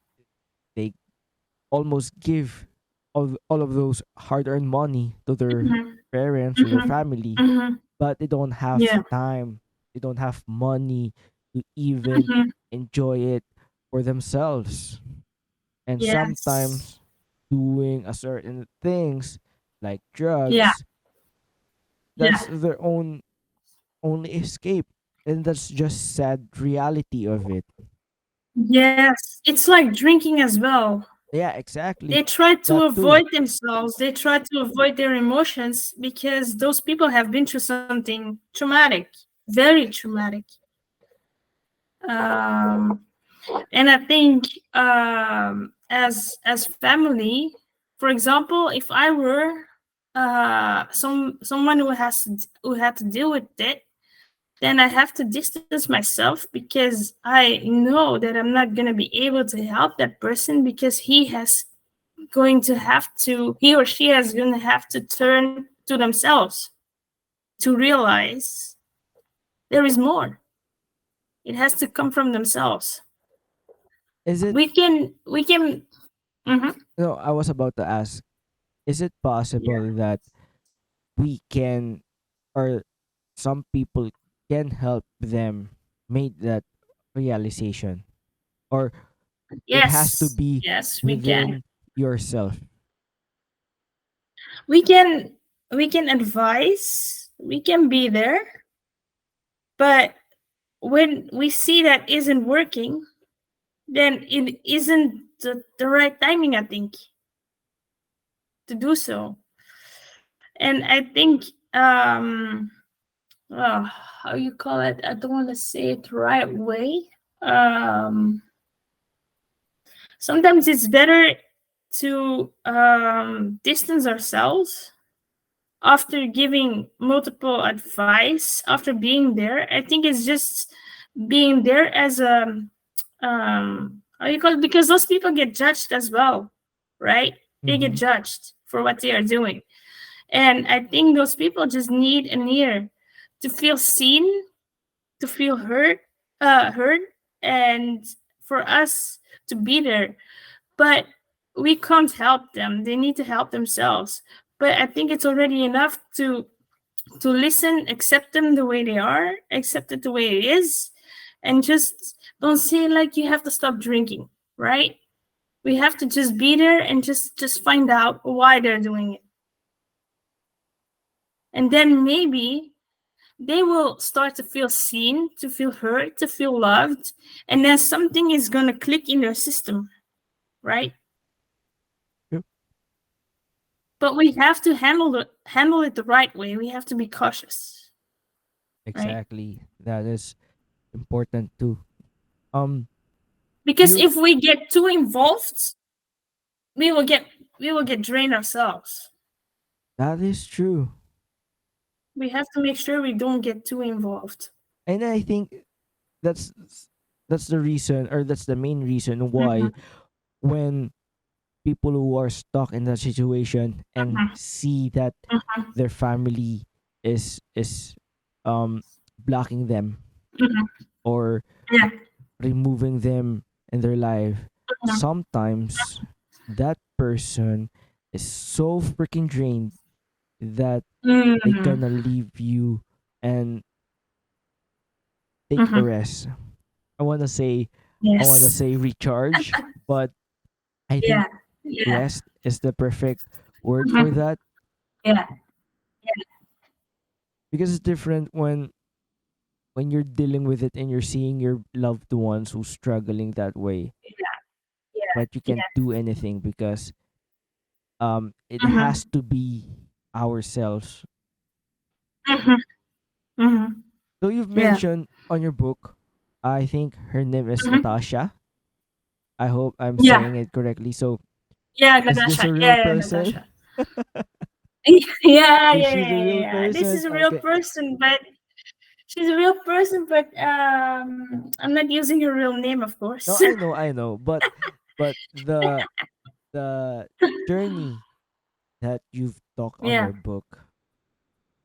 they almost give all of those hard-earned money to their Mhm. parents, to their Mhm. family, Mhm. but they don't have Yeah. time. They don't have money to even Mhm. enjoy it for themselves. And Yes. sometimes doing a certain things like Yeah. drugs, Yeah. that's their own only escape. And that's just sad reality of it. Yes. It's like drinking as well. Yeah, exactly. They try to That too. avoid themselves. They try to avoid their emotions because those people have been through something traumatic, very traumatic. Um, and I think as family, for example, if I were someone who had to deal with it, then I have to distance myself because I know that I'm not gonna be able to help that person because he or she is going to have to turn to themselves to realize there is more. It has to come from themselves. Is it We can mhm. no, I was about to ask, is it Yeah. possible that we can, or some people can help them make that realization, or it has to Yes, be yes, we can. within yourself? We can we can advise, we can be there, but when we see that isn't working, then it isn't the right timing, I think, to do so. And I think how you call it, I don't want to say it the right way. um Sometimes it's better to distance ourselves after giving multiple advice, after being there. I think it's just being there as a how you call it, because those people get judged as well, right? They get Mm-hmm. judged for what they are doing. And I think those people just need an ear to feel seen, to feel heard, and for us to be there. But we can't help them. They need to help themselves. But I think it's already enough to listen, accept them the way they are, accept it the way it is, and just don't say like you have to stop drinking, right? We have to just be there and just find out why they're doing it. And then maybe they will start to feel seen, to feel heard, to feel loved, and then something is going to click in their system, right? Yep. But we have to handle it the right way. We have to be cautious, right? Exactly. That is important too. Um, Because you if we get too involved, we will get we will get drained ourselves. that is true. We have to make sure we don't get too involved. And I think that's that's the reason, or that's the main reason Mhm, why when people who are stuck in that situation and mhm, see that mhm, their family is um blocking them, mhm. or Yeah. removing them in their life, Mhm, sometimes that person is so freaking drained that they mhm, gonna leave you and take a mhm. rest. I wanna say I wanna Yes. say recharge, but I think Yeah. Yeah. rest is the perfect word for Mhm. that, Yeah. because it's different when you're dealing with it and you're seeing your loved ones who's struggling that way, Yeah. Yeah. but you can't Yeah. do anything because it has Mhm, to be ourselves. mhm, mhm. So you've Yeah. mentioned on your book, I think her name is Mhm. Natasha. I hope I'm Yeah, saying it correctly. So, yeah, is this Natasha. a real Yeah, yeah, person? Natasha. Yeah, yeah, Is yeah, she the yeah, real yeah. This person? is a real Okay. person, but she's a real person, but I'm not using her real name, of No, course. I know, but the journey that you've talked on Yeah, your book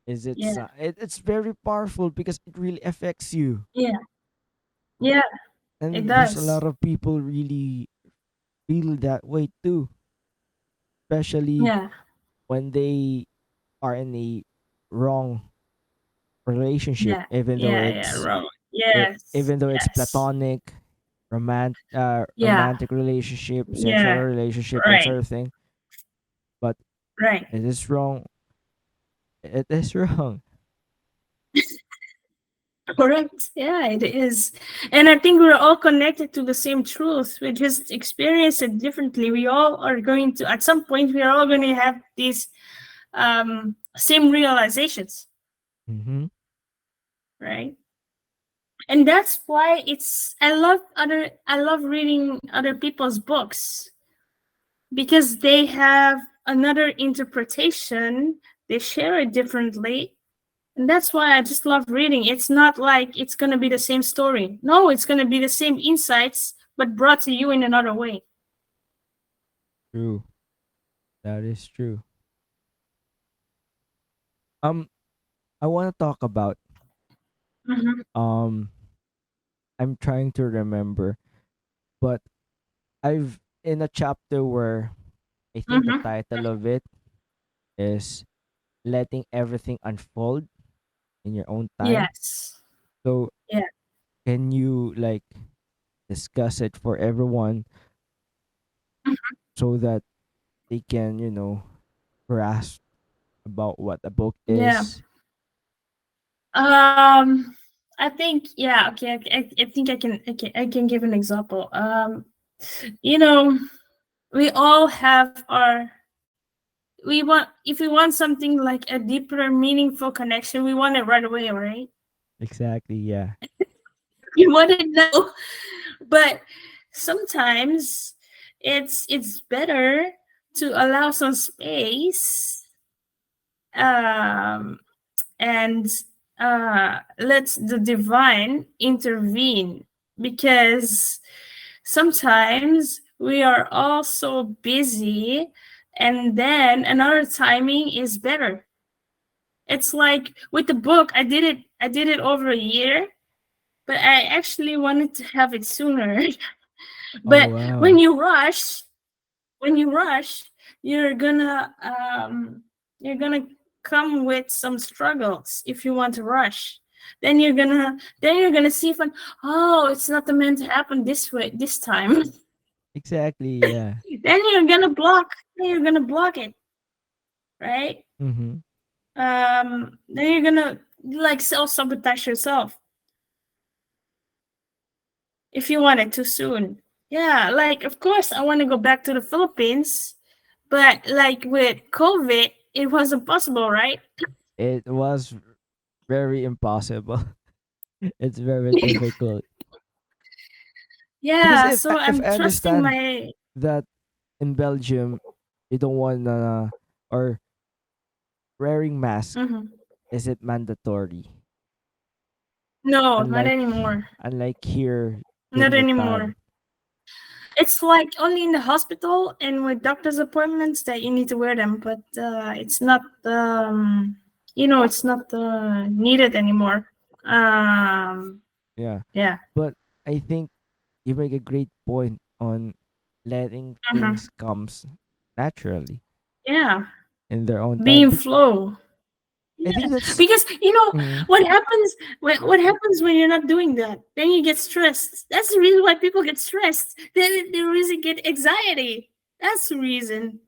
is yeah, it's very powerful because it really affects you, yeah, yeah. It and there's a lot does. of people really feel that way too, especially Yeah, when they are in a wrong relationship, yeah, yeah, yeah. Wrong. Yes, even though it's yes. platonic, Yeah, romantic relationship, sexual yeah. relationship, that Right, sort of thing. But right. it is wrong. It is wrong. Correct. Yeah, it is. And I think we're all connected to the same truth. We just experience it differently. We all are going to, at some point, we are all going to have these same realizations, Mm-hmm. right? And that's why I love reading other people's books because they have another interpretation. They share it differently. And that's why I just love reading. It's not like it's going to be the same story. No, it's going to be the same insights, but brought to you in another way. True. That is true. Um, I want to talk about Mm-hmm. um. I'm trying to remember, but I've in a chapter where I think the Mm-hmm. title of it is letting everything unfold in your own time. Yes. So Yeah. can you like discuss it for everyone so that they can, grasp about what a book Yeah. is? I think yeah. Okay. I think I can give an example. You know, we all have our. We want if we want something like a deeper, meaningful connection, we want it right away, right? Exactly, yeah. You want it now, but sometimes it's better to allow some space um and let the divine intervene because sometimes we are all so busy and then another timing is better. It's like with the book, I did it over a year, but I actually wanted to have it sooner. Oh But wow. when you rush, you're gonna um, you're gonna come with some struggles if you want to rush. Then you're gonna see if oh, it's not meant to happen this way this time. Exactly, yeah. then you're gonna block. Then you're gonna block it, right? Mm-hmm. Then you're gonna like self sabotage yourself if you want it too soon. Yeah, like of course I want to go back to the Philippines, but like with COVID, it wasn't possible, right? It was very impossible. It's very difficult. Because Yeah, so if I'm I trusting understand my. that in Belgium you don't want or wearing mask, Mhm. is it mandatory? No, not Unlike anymore. unlike here Not during the time. anymore. It's like only in the hospital and with doctor's appointments that you need to wear them, but it's not it's not needed anymore. Um, Yeah. yeah. But I think you make a great point on letting Mhm. things comes naturally Yeah. in their own time. Being flow. I think Yeah, that's because mm, what happens what happens when you're not doing that? Then you get stressed. That's the reason why people get stressed. Then they really get anxiety. That's the reason.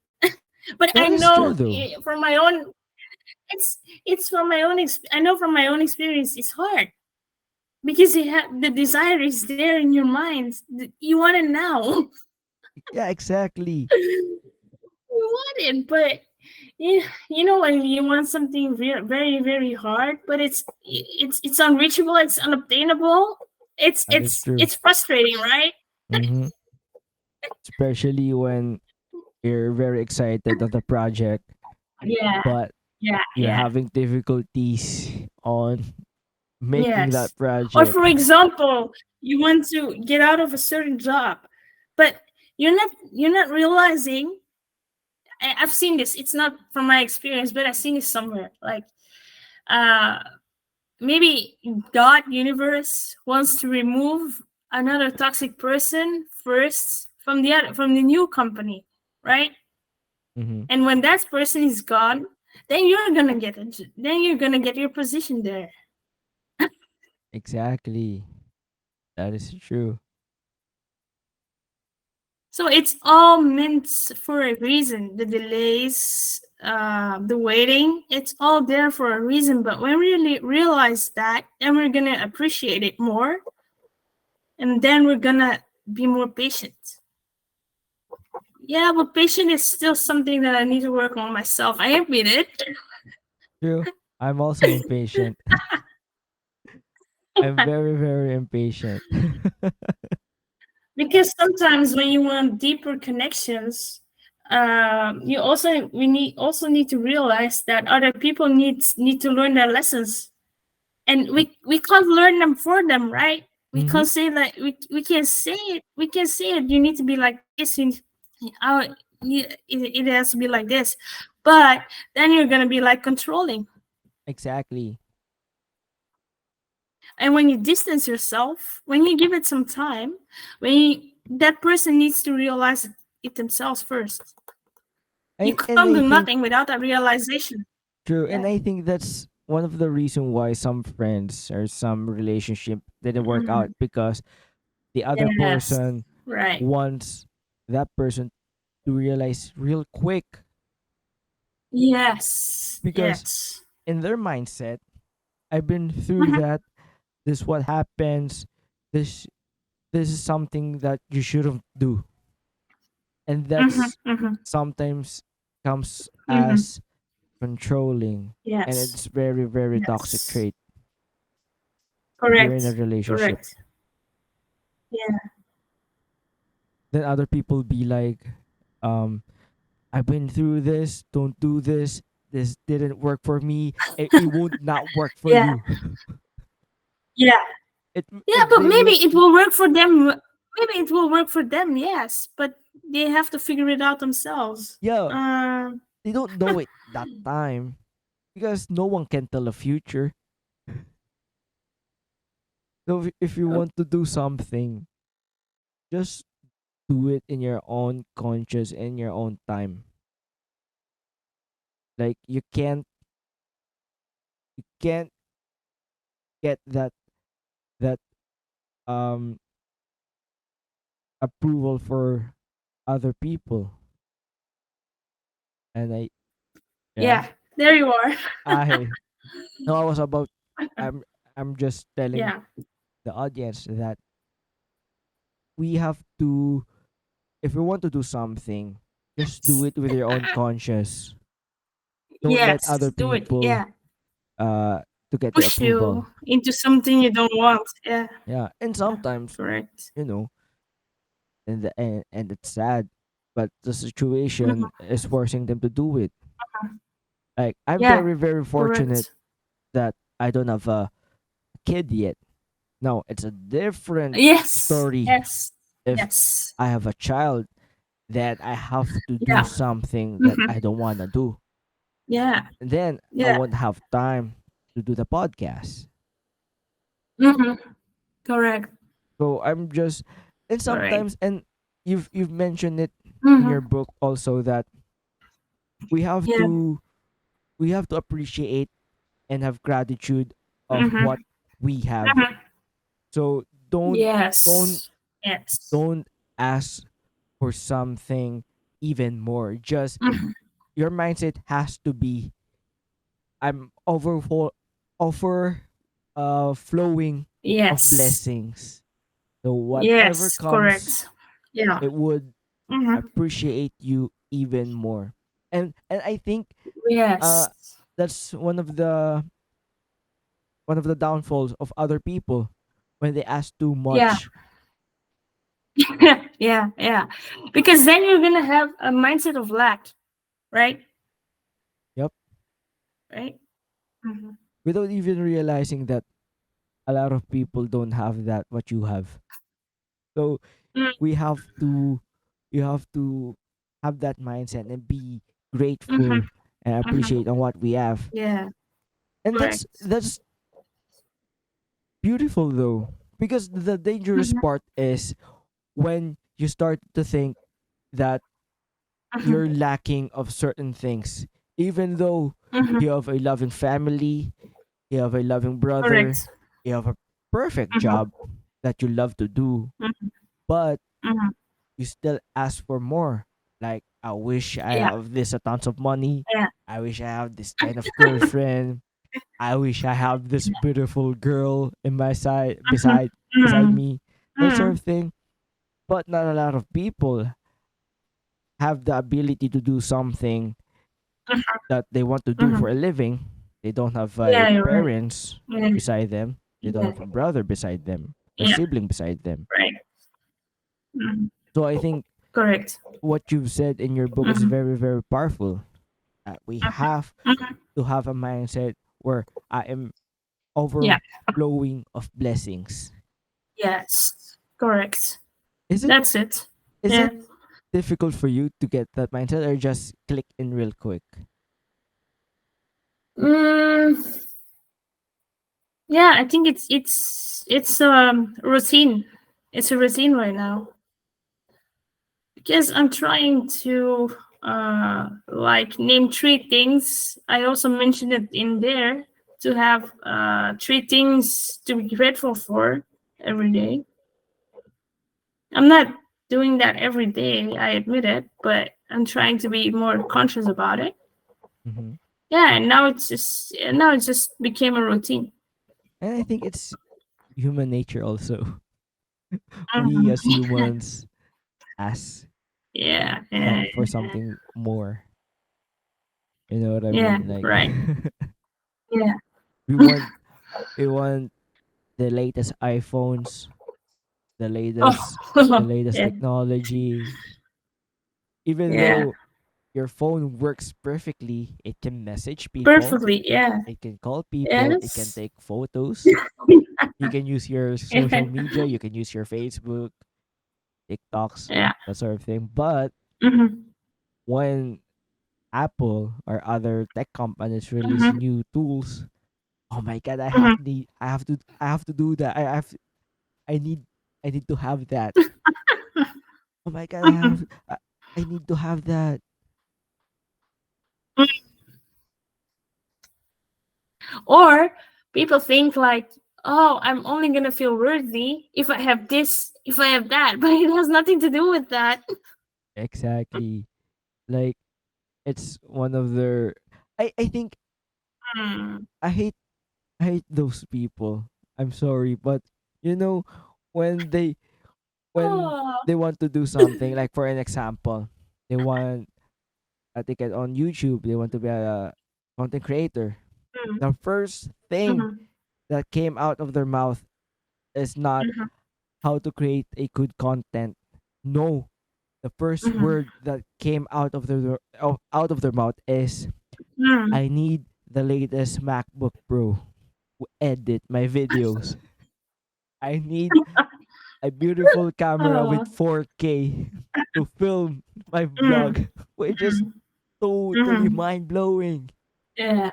But I that is true know though. from my own, it's from my own. I know from my own experience, it's hard because the desire is there in your mind. You want it now. Yeah, exactly. You want it, but when you want something very very hard, but it's unreachable, it's unobtainable. it's That is it's true. it's frustrating, right? Mm-hmm. Especially when you're very excited on the project, Yeah, but yeah, you're yeah. having difficulties on making Yes. that Or project. for example, you want to get out of a certain job, but you're not realizing. I've seen this. It's not from my experience, but I've seen this somewhere. Like, uh, maybe God, universe wants to remove another toxic person first from the new company, right? Mm-hmm. And when that person is gone, then you're gonna get your position there. Exactly. That is true. So it's all meant for a reason. The delays, the waiting, it's all there for a reason. But when we really realize that, then we're gonna appreciate it more, and then we're gonna be more patient. Yeah, but patient is still something that I need to work on myself. I admit it. True. I'm also impatient. I'm very, very impatient. Because sometimes when you want deeper connections, you also we need also need to realize that other people need to learn their lessons, and we can't learn them for them, right? We Mm-hmm. can't say like we can say it. We can say it. You need to be like this. It has to be like this, but then you're gonna be like controlling. Exactly. And when you distance yourself, when you give it some time, that person needs to realize it themselves first. You And can't I do think nothing without that realization. true. And Yeah. I think that's one of the reason why some friends or some relationship didn't work out, Mhm. because the other Yes. person Right. wants that person to realize real quick, Yes. because Yes. in their mindset, I've been through Mhm. that. This what happens. This this is something that you shouldn't do, and Mhm. that's Mhm. sometimes comes Mhm. as controlling, and Yes. it's very, very toxic Yes. trait if you're in a Correct. relationship. Correct. Yeah. Then other people be like, um I've been through this, don't do this, this didn't work for me, it won't not work for Yeah. you. Yeah. Yeah. But They maybe will, it will work for them. Maybe it will work for them. Yes, but they have to figure it out themselves. yeah, they don't know it that time, because no one can tell the future. So if you want to do something, just do it in your own conscious, in your own time. Like you can't get that um approval for other people. And yeah, Yeah. There you are. I no, I was about I'm I'm just telling Yeah. the audience that we have to, if we want to do something, just do it with your own conscience. Don't let Yes. other Do it. people Yeah. uh to get your Push approval. you into something you don't want. Yeah. Yeah, and Yeah. sometimes, Correct. you know, and it's sad, but the situation Mhm. is forcing them to do it. Like, I'm Yeah. very, very fortunate Correct. that I don't have a kid yet. No, it's a different Yes. story Yes. if Yes. I have a child that I have to do Yeah. something that Mhm. I don't want to do. Yeah. And then I Yeah. won't have time to do the podcast. Mhm. Correct. So I'm just, and Correct. sometimes, and you've mentioned it in your Mhm. book also, that we have Yeah. to we have to appreciate and have gratitude of Mhm. what we have. Mhm. So don't Yes. Yes. don't ask for something even more. Just Mhm. your mindset has to be, I'm over flowing of Yes. blessings. So whatever Yes. comes, Correct. Yeah. it would Mhm. appreciate you even more. And I think uh Yes. that's one of the downfalls of other people. when they ask too Yeah. much. Yeah, yeah. Because then you're gonna have a mindset of lack, right? Yep. Right. Mm-hmm. Without even realizing that a lot of people don't have that what you have. So we have to you have to have that mindset and be Mm-hmm. grateful and Mm-hmm. appreciate on what we have. Yeah. And Correct. that's beautiful though. Because the dangerous Mm-hmm. part is when you start to think that you're Mm-hmm. lacking of certain things. Even though Mm-hmm. you have a loving family, you have a loving brother, Correct. you have a perfect Mm-hmm. job that you love to do, Mm-hmm. but Mm-hmm. you still ask for more. Like, I wish I Yeah. have this a tons of money. Yeah. I wish I have this kind of girlfriend. I wish I have this beautiful girl in my side beside Mm-hmm. me. That sort Mm-hmm. of thing. But not a lot of people have the ability to do something that they want to do Mm-hmm. for a living. They don't have a Yeah, you're right. parents Yeah. beside them. They don't Yeah. have a brother beside them or Yeah. sibling beside them. Right. Mm-hmm. So I think Correct. what you've said in your book is Mm-hmm. very, very powerful. We have Mm-hmm. to have a mindset where I am Yeah. overflowing of blessings. Yes. Correct. Is it That's it. is Yeah. it difficult for you to get that mindset or just click in real quick? Mm, yeah, I think it's routine. It's a routine right now because I'm trying to like name three things. I also mentioned it in there to have three things to be grateful for every day. I'm not doing that every day, I admit it, but I'm trying to be more conscious about it. Mm-hmm. Yeah, and now it just became a routine. And I think it's human nature also. We Mhm. as humans ask Yeah, for something more. You know what I yeah, mean? Like right. Yeah. we want we want the latest iPhones, the latest the Oh, latest yeah, technology. Even yeah, though your phone works perfectly, it can message people, perfectly. Yeah, it can call people, it can yes, take photos. You can use your social media, you can use your Facebook, TikToks, yeah. that sort of thing. But Hmm. when Apple or other tech companies release Hmm. new tools, oh my god, Hmm. I have to do that. I need I need to have that. Oh my god, I need to have that. Or people think like, oh, I'm only gonna feel worthy if I have this, if I have that, but it has nothing to do with that. Exactly. Like it's one of their I think Mm. I hate I hate those people. I'm sorry, but you know when when Oh. they want to do something like for an example, they want a ticket on YouTube, they want to be a content creator. Mm. The first thing Mhm. that came out of their mouth is not Mhm. how to create a good content. No, the first Mhm. word that came out of their mouth is Mm. I need the latest MacBook Pro to edit my videos. I need a beautiful camera with Oh. 4K to film my Mm. vlog, which is Mm. totally Mhm. mind blowing. Yeah.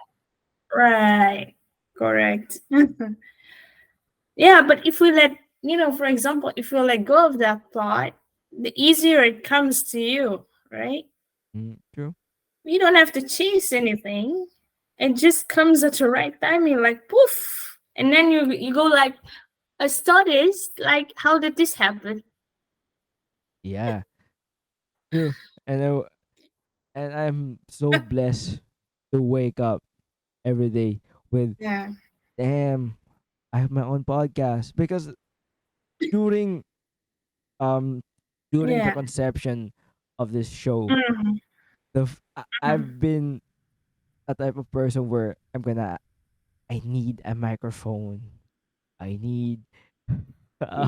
Right. Correct. Yeah, but if we let, for example, if we let go of that thought, the easier it comes to you, right? True. You don't have to chase anything. It just comes at the right timing, like poof. And then you go like, I studied, like, how did this happen? Yeah, true. And and I'm so blessed to wake up every day with Yeah. damn, I have my own podcast because during um during the Yeah. conception of this show, Mhm. I've been a type of person where I need a microphone. I need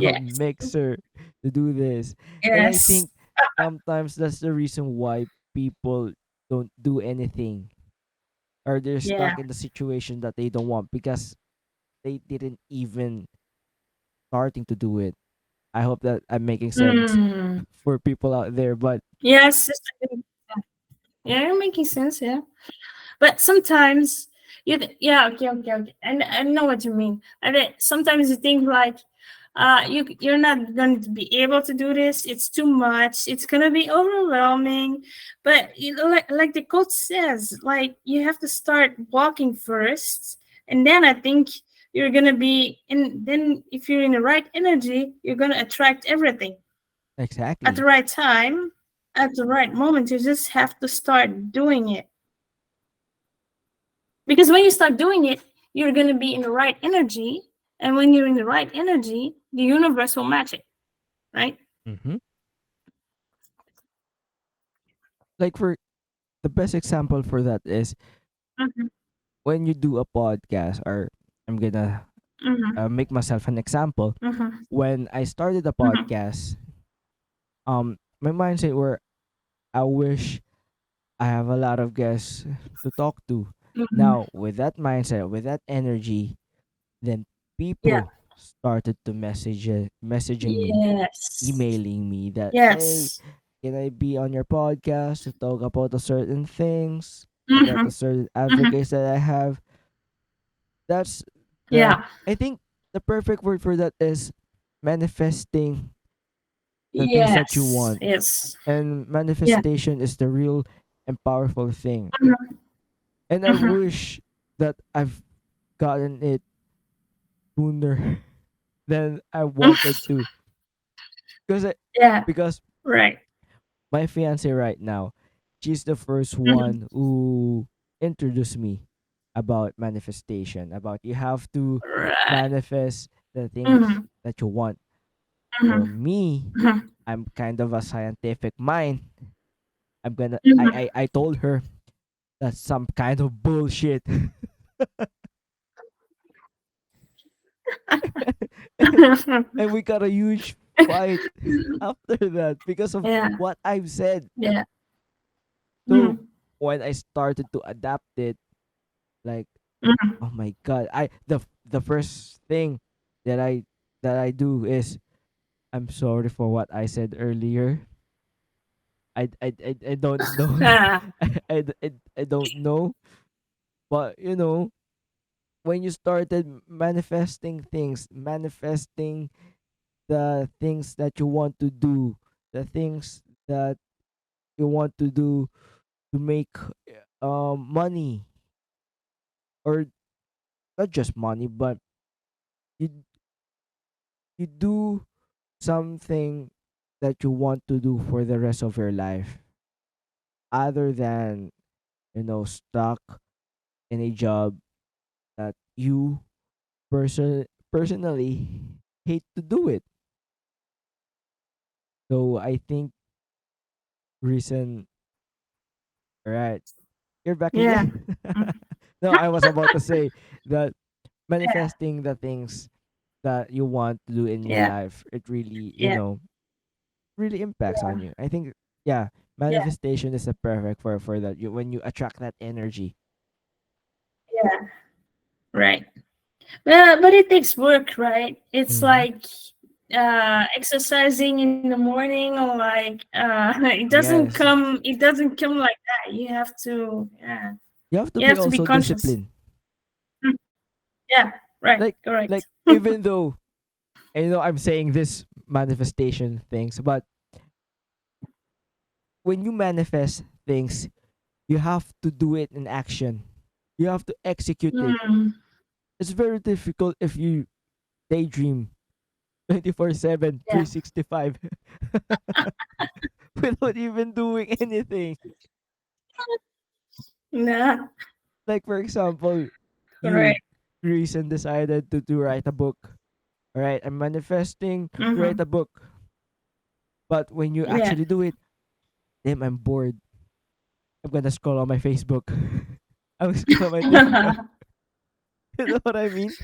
Yes. mixer to do this. And I Yes. think sometimes that's the reason why people don't do anything, or they're Yeah. stuck in the situation that they don't want because they didn't even starting to do it. I hope that I'm making sense Mm. for people out there, but Yes. Yeah, you're making sense. Yeah. But sometimes yeah, okay, okay, okay. And I know what you mean. And then sometimes you think like, you're not going to be able to do this. It's too much. It's gonna be overwhelming. But like the quote says, like you have to start walking first, and then I think you're gonna be in. Then if you're in the right energy, you're gonna attract everything at the exactly. right time, at the right moment. You just have to start doing it. Because when you start doing it, you're going to be in the right energy. And when you're in the right energy, the universe will match it, right? Hmm. Like for the best example for that is Mm-hmm, when you do a podcast, or I'm gonna mm-hmm, make myself an example. mm-hmm, When I started the mm-hmm, podcast, my mindset were I wish I have a lot of guests to talk to. mm-hmm. Now, with that mindset, with that energy, then Yeah. people started to messaging me, Yes. emailing me that, hey, Yes. can I be on your podcast to talk about the certain things, about Mm-hmm, the certain mm-hmm. advocates that I have? That's the Yeah. I think the perfect word for that is manifesting the things that you Yes. want. Yes. And Yeah. manifestation is the real and powerful thing. Mm-hmm, And I mm-hmm. wish that I've gotten it sooner than I wanted to. Because Yeah. because Right. my fiance right now, she's the first Mm-hmm. one who introduced me about manifestation, about you have to Right. manifest the things Mm-hmm, that you want. For mm-hmm, me, mm-hmm, I'm kind of a scientific mind. mm-hmm. I told her that's some kind of bullshit. And we got a huge fight after that because of Yeah. what I've said. Yeah. So Mm-hmm, when I started to adapt it, like, mm-hmm. oh my god, the first thing that I do is I'm sorry for what I said earlier. I don't know. Ah, I don't know, but when you started manifesting things, manifesting the things that you want to do, the things that you want to do to make money, or not just money, but you you do something that you want to do for the rest of your life, other than stuck in a job that you personally hate to do it. So I think reason, right? You're back yeah. again. Mhm. No, I was about to say that manifesting the things that you want to do in your Yeah. life, it really, Yeah. really impacts on Yeah. you. I think, yeah, Yeah. manifestation is the perfect for that. You when you attract that energy. Yeah. Right. But it takes work, right? It's Hmm. like exercising in the morning, or like Yes, it doesn't come like that. You have to, yeah. you have to You be have to be also conscious. disciplined. Mm, yeah, right, Like correct. even though, and I'm saying this manifestation things, but when you manifest things, you have to do it in action. You have to execute it. Mm, It's very difficult if you daydream 24/7, yeah. 365 without even doing anything. Nah, Like for example, you correct. recently decided to write a book. All right, I'm manifesting to write Mm-hmm. a book. But when you Yeah. actually do it, damn, I'm bored. I'm gonna scroll on my Facebook. I'm gonna scroll on my TikTok. You know what I mean?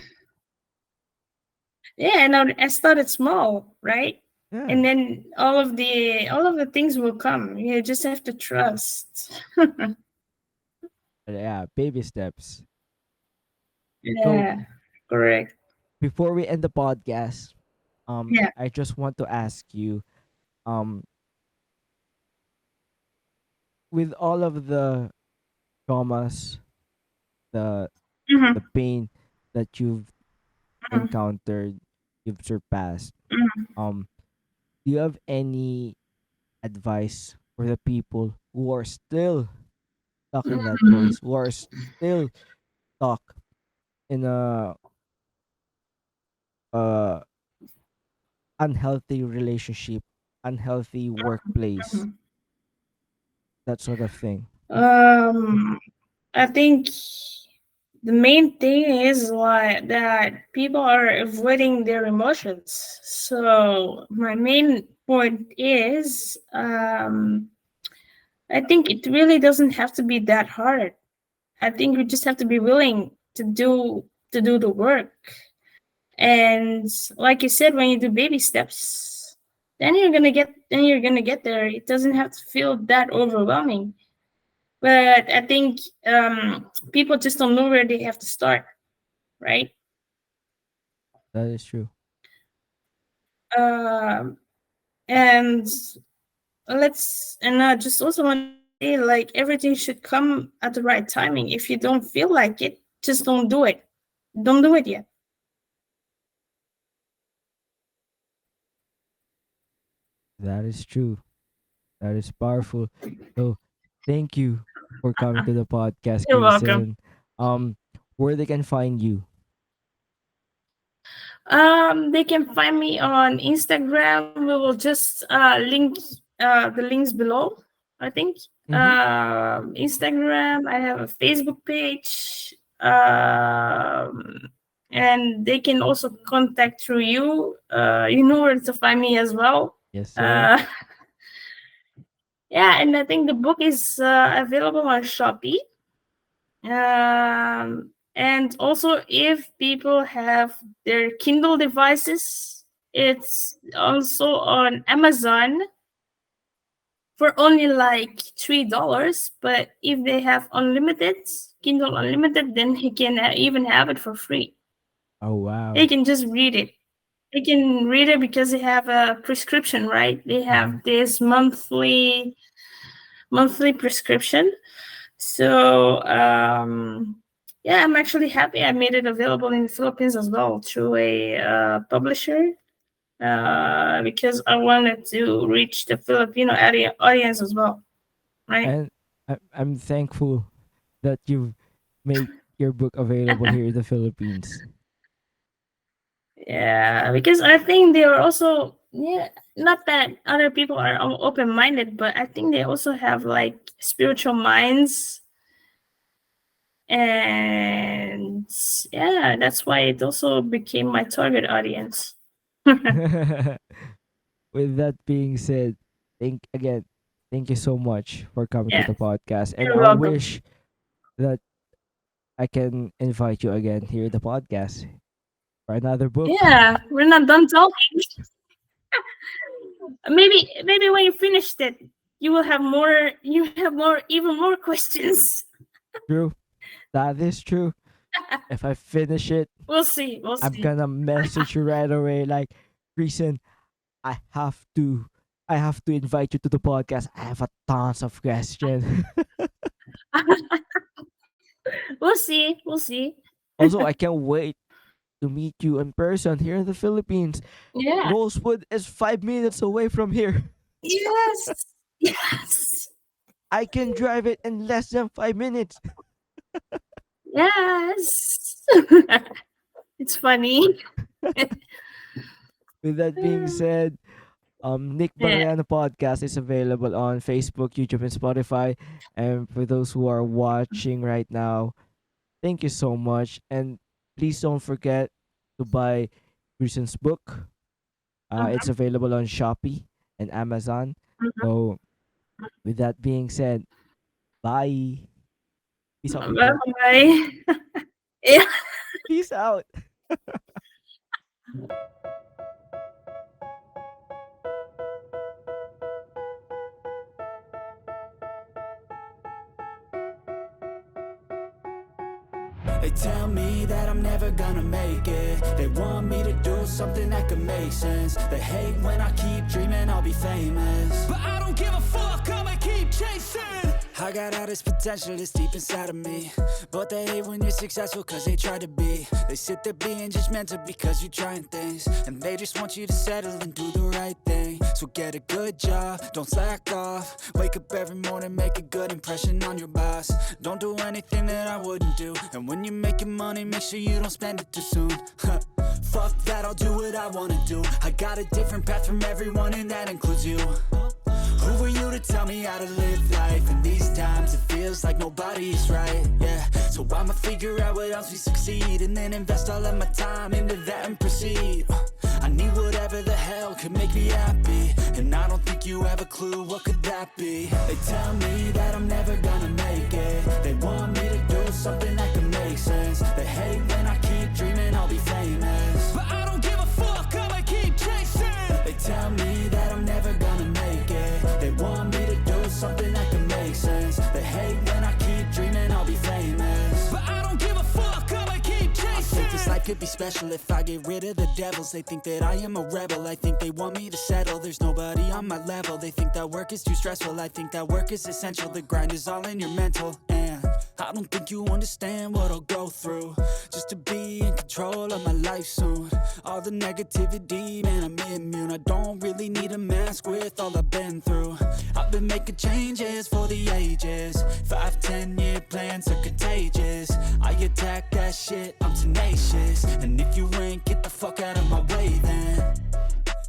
Yeah, and I started small, right? Yeah. And then all of the things will come. You just have to trust. Yeah, baby steps. So Yeah, correct. before we end the podcast, Yeah. I just want to ask you, um, with all of the traumas, the Mm-hmm. the pain that you've encountered, you've surpassed, Mm-hmm. um, do you have any advice for the people who are still stuck in that Mm-hmm. place, who are still stuck in a uh unhealthy relationship, unhealthy workplace, that sort of thing? I think the main thing is like that people are avoiding their emotions. So my main point is, I think it really doesn't have to be that hard. I think you just have to be willing to do the work. And like you said, when you do baby steps, then you're gonna get there. It doesn't have to feel that overwhelming. But I think people just don't know where they have to start, right? That is true. Um, and and I just also want to say, like, everything should come at the right timing. If you don't feel like it, just don't do it. Don't do it yet. That is true. That is powerful. So thank you for coming to the podcast, You're welcome. Grayson. Um, where they can find you. They can find me on Instagram. We will just link the links below, I think. Mm-hmm. Instagram, I have a Facebook page. And they can also contact through you. You know where to find me as well. Yes, sir. Uh, yeah, and I think the book is available on Shopee. And also, if people have their Kindle devices, it's also on Amazon for only like $3. But if they have unlimited Kindle Unlimited, then he can even have it for free. Oh They wow. can just read it. They can read it because they have a prescription, right? They Mm-hmm. have this monthly prescription. So yeah, I'm actually happy I made it available in the Philippines as well through a publisher, because I wanted to reach the Filipino audience as well, right? And I'm thankful that you make your book available here in the Philippines. Yeah, because I think they are also, yeah, not that other people are open minded, but I think they also have like spiritual minds. And yeah, that's why it also became my target audience. With that being said, thank you so much for coming to Yeah, the podcast. And you're I welcome. wish that I can invite you again here in the podcast for another book. Yeah, we're not done talking. Maybe when you finished it, you will have more. You have more, even more questions. True. That is true. If I finish it, We'll see. We'll I'm see. gonna message you right away like, Reason, I have to I have to invite you to the podcast. I have a tons of questions. We'll see. We'll see. Also, I can't wait to meet you in person here in the Philippines. Yeah. Rosewood is 5 minutes away from here. Yes. Yes. I can drive it in less than 5 minutes. Yes. It's funny. With that being said, Nick Yeah. Barellano podcast is available on Facebook, YouTube, and Spotify. And for those who are watching right now, thank you so much. And please don't forget to buy Grison's book. It's Mhm, available on Shopee and Amazon. mhm. So, with that being said, bye. Peace out, Bye people. bye. Yeah. Peace out. They tell me that I'm never gonna make it. They want me to do something that could make sense. They hate when I keep dreaming I'll be famous, but I don't give a fuck, I'ma keep chasing. I got all this potential that's deep inside of me, but they hate when you're successful cause they try to be. They sit there being judgmental because you're trying things, and they just want you to settle and do the right thing. So get a good job, don't slack off. Wake up every morning, make a good impression on your boss. Don't do anything that I wouldn't do, and when you're making money, make sure you don't spend it too soon. Fuck that, I'll do what I wanna do. I got a different path from everyone, and that includes you. Who are you to tell me how to live life? In these times it feels like nobody's right, yeah. So I'ma figure out what else we succeed, and then invest all of my time into that and proceed. I need whatever the hell could make me happy, and I don't think you have a clue what could that be. They tell me that I'm never gonna make it. They want me to do something that could make sense. They hate when I keep dreaming I'll be famous, but I don't give a fuck, I'ma keep chasing. They tell me that I'm never gonna make it. They want me to do something that can make sense. They hate when I keep dreaming I'll be famous, but I don't give a fuck, I'ma keep chasing. I think this life could be special if I get rid of the devils. They think that I am a rebel, I think they want me to settle. There's nobody on my level. They think that work is too stressful, I think that work is essential. The grind is all in your mental, and I don't think you understand what I'll go through just to be in control of my life soon. All the negativity, man, I'm immune. I don't really need a mask with all I've been through. I've been making changes for the ages. 5-10 year plans are contagious. I attack that shit, I'm tenacious. And if you ain't, get the fuck out of my way then.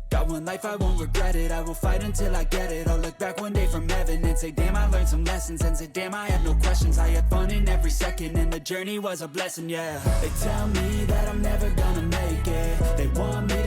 Got one life, I won't regret it. I will fight until I get it. I'll look back one day from heaven and say, damn, I learned some lessons. And say, damn, I had no questions. I had fun in every second, and the journey was a blessing, yeah. They tell me that I'm never gonna make it. They want me